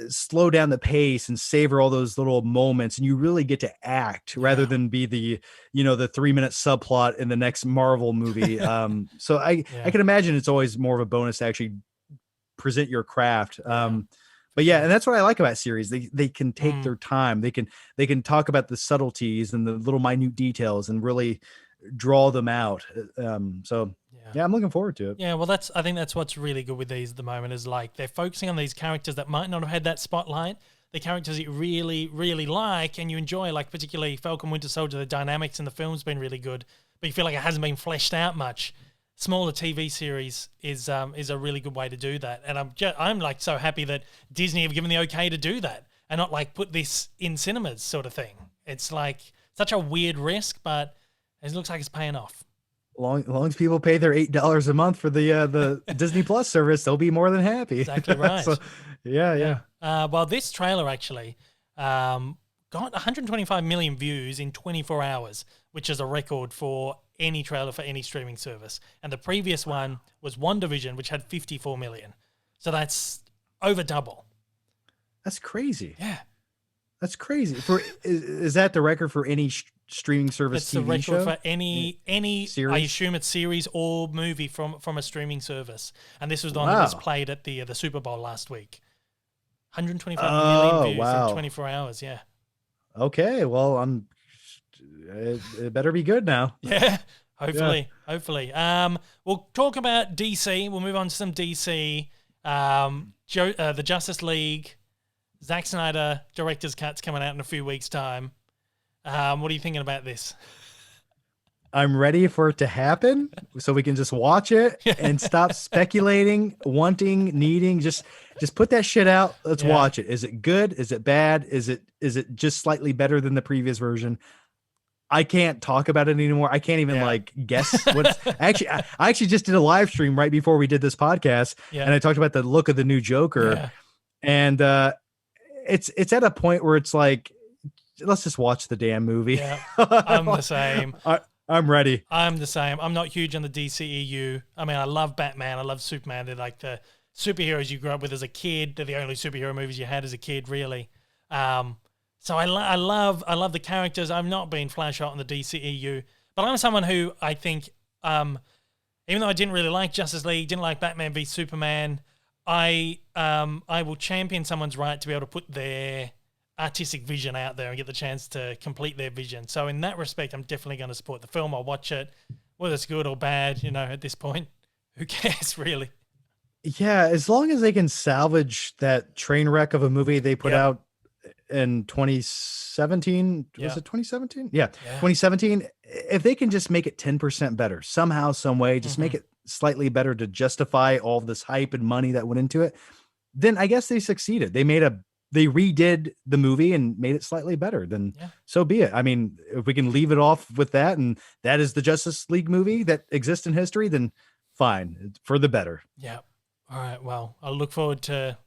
slow down the pace and savor all those little moments, and you really get to act rather than be the 3-minute subplot in the next Marvel movie. So I can imagine it's always more of a bonus to actually present your craft. But yeah, and that's what I like about series. They can take their time. They can talk about the subtleties and the little minute details and really draw them out. So I'm looking forward to it. Yeah, well, I think that's what's really good with these at the moment is like they're focusing on these characters that might not have had that spotlight. The characters that you really, really like and you enjoy, like particularly Falcon Winter Soldier, the dynamics in the film's been really good, but you feel like it hasn't been fleshed out much. Smaller TV series is a really good way to do that, and I'm like so happy that Disney have given the okay to do that and not like put this in cinemas sort of thing. It's like such a weird risk, but it looks like it's paying off. Long as people pay their $8 a month for the Disney Plus service, they'll be more than happy. Exactly right. So, yeah. Well, this trailer actually got 125 million views in 24 hours, which is a record for any trailer for any streaming service. And the previous one was WandaVision, which had 54 million. So that's over double. That's crazy. Yeah. That's crazy. Is that the record for any streaming service? That's TV the record show? for any series? I assume it's series or movie from a streaming service. And this was the one that was played at the Super Bowl last week. 125 million views in 24 hours. Yeah. Okay. Well, it better be good now. Yeah. Hopefully. We'll talk about DC. We'll move on to some DC. The Justice League. Zack Snyder director's cut's coming out in a few weeks' time. What are you thinking about this? I'm ready for it to happen so we can just watch it and stop speculating, wanting, needing. Just put that shit out. Let's watch it. Is it good? Is it bad? Is it just slightly better than the previous version? I can't talk about it anymore. I can't even guess what I actually just did a live stream right before we did this podcast and I talked about the look of the new Joker and it's at a point where it's like, let's just watch the damn movie. Yeah, I'm the same. I'm ready. I'm the same. I'm not huge on the DCEU. I mean, I love Batman. I love Superman. They're like the superheroes you grew up with as a kid. They're the only superhero movies you had as a kid, really. So I love the characters. I've not been flash hot on the DCEU, but I'm someone who I think, even though I didn't really like Justice League, didn't like Batman v Superman, I will champion someone's right to be able to put their artistic vision out there and get the chance to complete their vision. So in that respect, I'm definitely going to support the film. I'll watch it, whether it's good or bad. At this point, who cares really? Yeah, as long as they can salvage that train wreck of a movie they put out in 2017. Was it 2017? Yeah, 2017. If they can just make it 10% better somehow, some way, just make it slightly better to justify all this hype and money that went into it, then I guess they succeeded. They redid the movie and made it slightly better, then so be it. I mean, if we can leave it off with that and that is the Justice League movie that exists in history, then fine, for the better. Yeah. All right. Well, I look forward to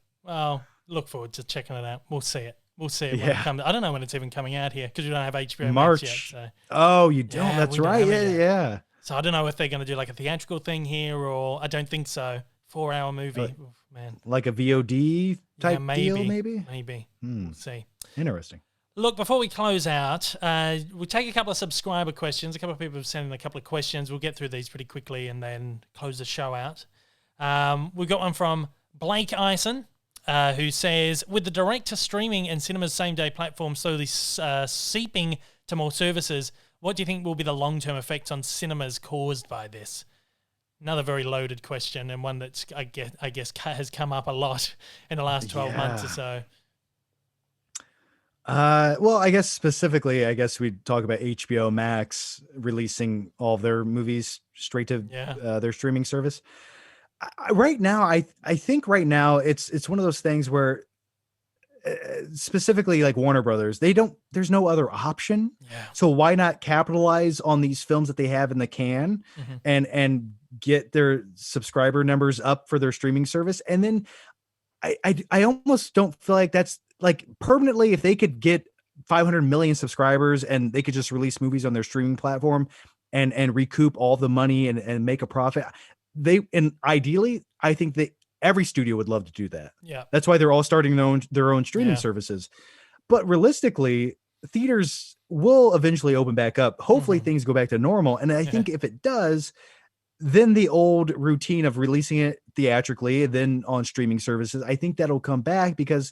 checking it out. We'll see it. When it comes. I don't know when it's even coming out here because we don't have HBO March Max yet. So. Oh, you don't? That's right. Yeah. So I don't know if they're going to do like a theatrical thing here or I don't think so. 4-hour movie. Oh, man. Like a VOD type deal, maybe? Maybe. We'll see. Interesting. Look, before we close out, we'll take a couple of subscriber questions. A couple of people have sent in a couple of questions. We'll get through these pretty quickly and then close the show out. We've got one from Blake Ison, who says, with the direct-to-streaming and cinema's same-day platform slowly seeping to more services, what do you think will be the long-term effects on cinemas caused by this? Another very loaded question and one that's, I guess has come up a lot in the last 12 months or so. Well, I guess specifically, I guess we'd talk about HBO Max releasing all of their movies straight to Yeah. their streaming service. Right now, I think right now it's one of those things where specifically like Warner Brothers, there's no other option. Yeah. So why not capitalize on these films that they have in the can and get their subscriber numbers up for their streaming service? And then I almost don't feel like that's like permanently, if they could get 500 million subscribers and they could just release movies on their streaming platform and recoup all the money and make a profit. And ideally, I think that every studio would love to do that. Yeah. That's why they're all starting their own streaming services. But realistically, theaters will eventually open back up. Hopefully things go back to normal. And I think if it does, then the old routine of releasing it theatrically, then on streaming services, I think that'll come back because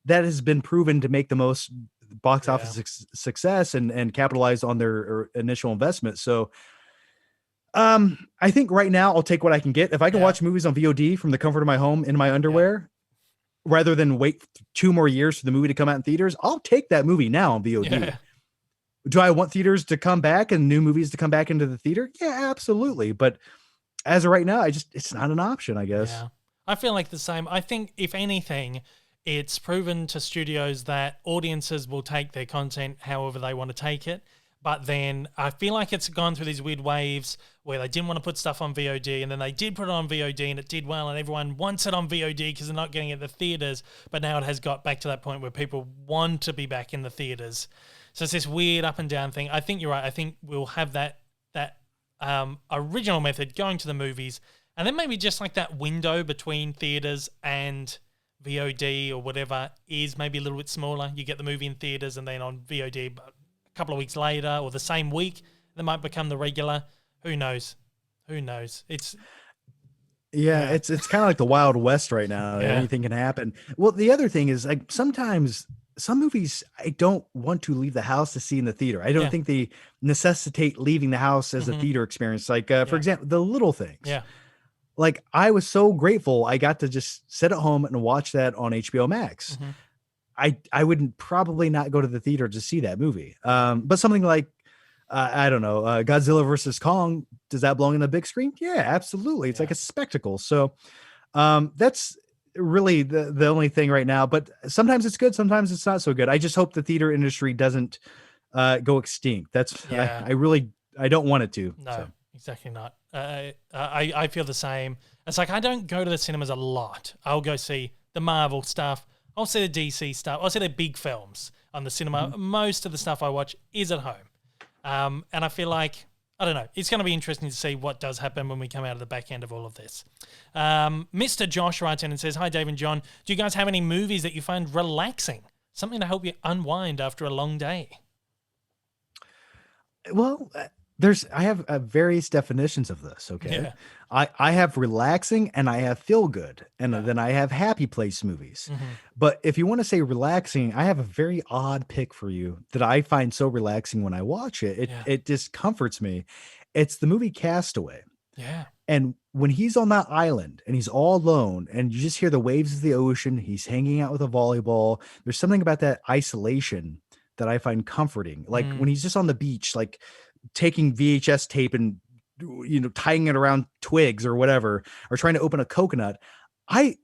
that has been proven to make the most box office success and capitalize on their initial investment. So I think right now I'll take what I can get. If I can watch movies on VOD from the comfort of my home in my underwear, rather than wait 2 more years for the movie to come out in theaters, I'll take that movie now on VOD. Yeah. Do I want theaters to come back and new movies to come back into the theater? Yeah, absolutely. But as of right now, it's not an option, I guess. Yeah. I feel like the same. I think if anything, it's proven to studios that audiences will take their content however they want to take it. But then I feel like it's gone through these weird waves where they didn't want to put stuff on VOD, and then they did put it on VOD and it did well, and everyone wants it on VOD because they're not getting it at the theaters. But now it has got back to that point where people want to be back in the theaters. So it's this weird up and down thing. I think you're right. I think we'll have that original method going to the movies, and then maybe just like that window between theaters and VOD or whatever is maybe a little bit smaller. You get the movie in theaters and then on VOD a couple of weeks later or the same week, that might become the regular. Who knows? It's it's kind of like the Wild West right now. Anything can happen. Well, the other thing is like sometimes some movies I don't want to leave the house to see in the theater. I don't think they necessitate leaving the house as a theater experience. Like for example, The Little Things. Yeah. Like I was so grateful I got to just sit at home and watch that on HBO Max. I wouldn't probably not go to the theater to see that movie. But something like, I don't know, Godzilla versus Kong, does that belong in the big screen? Yeah, absolutely. It's like a spectacle. So that's really the only thing right now. But sometimes it's good, sometimes it's not so good. I just hope the theater industry doesn't go extinct. That's I don't want it to. No, exactly not. I feel the same. It's like I don't go to the cinemas a lot. I'll go see the Marvel stuff. I'll see the DC stuff. I'll see the big films on the cinema. Most of the stuff I watch is at home. And I feel like, I don't know, it's going to be interesting to see what does happen when we come out of the back end of all of this. Mr. Josh writes in and says, "Hi, Dave and John. Do you guys have any movies that you find relaxing? Something to help you unwind after a long day?" Well, I have various definitions of this. Okay. Yeah. I have relaxing and I have feel good. And then I have happy place movies. But if you want to say relaxing, I have a very odd pick for you that I find so relaxing when I watch it. It just comforts me. It's the movie Castaway. Yeah. And when he's on that island and he's all alone and you just hear the waves of the ocean, he's hanging out with a volleyball. There's something about that isolation that I find comforting. Like when he's just on the beach, like taking VHS tape and tying it around twigs or whatever, or trying to open a coconut. It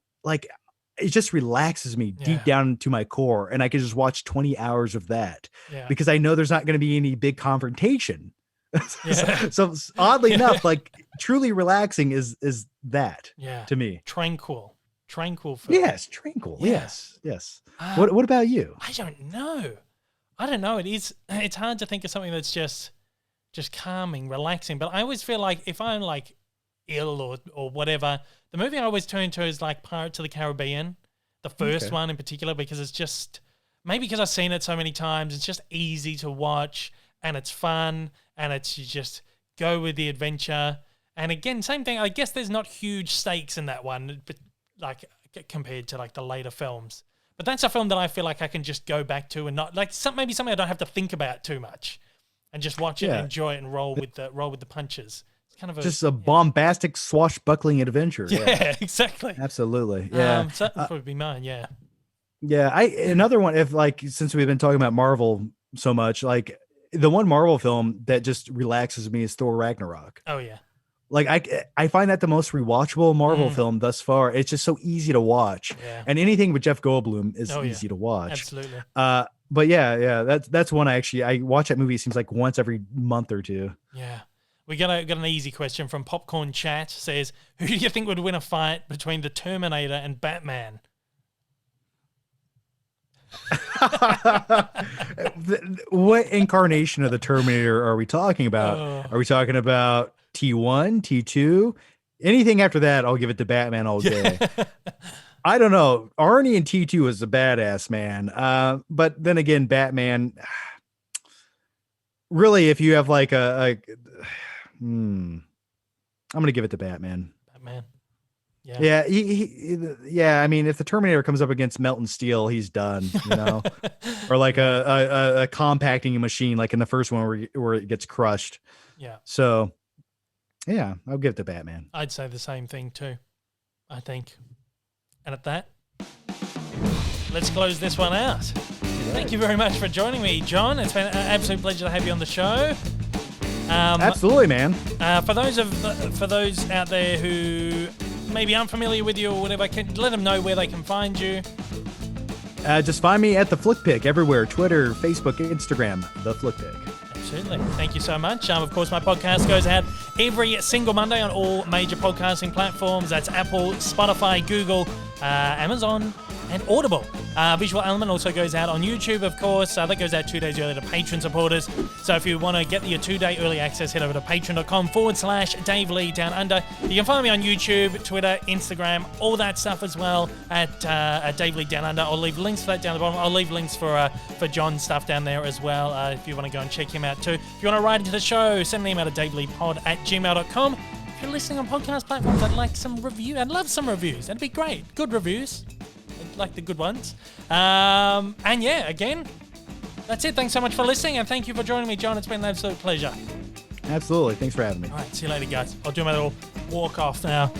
just relaxes me deep down into my core. And I can just watch 20 hours of that because I know there's not going to be any big confrontation. So oddly enough, like truly relaxing is that to me. Tranquil film. Yes. Tranquil. Yeah. Yes. What about you? I don't know. It's hard to think of something that's just calming, relaxing. But I always feel like if I'm like ill or whatever, the movie I always turn to is like Pirates of the Caribbean, the first one in particular, because it's just, maybe because I've seen it so many times, it's just easy to watch and it's fun and you just go with the adventure. And again, same thing, I guess there's not huge stakes in that one, but like compared to like the later films. But that's a film that I feel like I can just go back to and not like maybe something I don't have to think about too much. And just watch it and enjoy it and roll with the punches. It's kind of a bombastic swashbuckling adventure. Yeah, exactly. Absolutely. Yeah. So that would probably be mine. Yeah. Yeah, another one. If like since we've been talking about Marvel so much, like the one Marvel film that just relaxes me is Thor Ragnarok. Oh yeah. Like I find that the most rewatchable Marvel film thus far. It's just so easy to watch, Yeah. and anything with Jeff Goldblum is Oh, yeah. easy to watch. Absolutely. But yeah, that's one I watch that movie. It seems like once every month or two. Yeah. We got an easy question from Popcorn Chat. Says, who do you think would win a fight between the Terminator and Batman? What incarnation of the Terminator are we talking about? Oh. Are we talking about T1, T2? Anything after that, I'll give it to Batman all day. I don't know. Arnie and T2 was a badass, man. But then again, Batman, really, if you have like I'm going to give it to Batman. Batman. Yeah. Yeah. I mean, if the Terminator comes up against Melton Steel, he's done, or like a compacting machine, like in the first one where it gets crushed. Yeah. So yeah, I'll give it to Batman. I'd say the same thing too, I think. And at that, let's close this one out. Thank you very much for joining me, John. It's been an absolute pleasure to have you on the show. Absolutely, man. For those out there who maybe aren't familiar with you or whatever, let them know where they can find you. Just find me at The Flick Pick everywhere: Twitter, Facebook, Instagram, The Flick Pick. Absolutely. Thank you so much. Of course, my podcast goes out every single Monday on all major podcasting platforms. That's Apple, Spotify, Google, Amazon, and Audible. Visual Element also goes out on YouTube, of course. That goes out 2 days early to Patreon supporters. So if you want to get your 2-day early access, head over to patreon.com/Dave Lee Down Under. You can find me on YouTube, Twitter, Instagram, all that stuff as well at Dave Lee Down Under. I'll leave links for that down the bottom. I'll leave links for John's stuff down there as well if you want to go and check him out too. If you want to write into the show, send an email to daveleepod@gmail.com. If you're listening on podcast platforms, I'd love some reviews. That'd be great. Good reviews. Like the good ones. And yeah, again, that's it. Thanks so much for listening, and thank you for joining me, John. It's been an absolute pleasure. Absolutely. Thanks for having me. All right, see you later, guys. I'll do my little walk off now.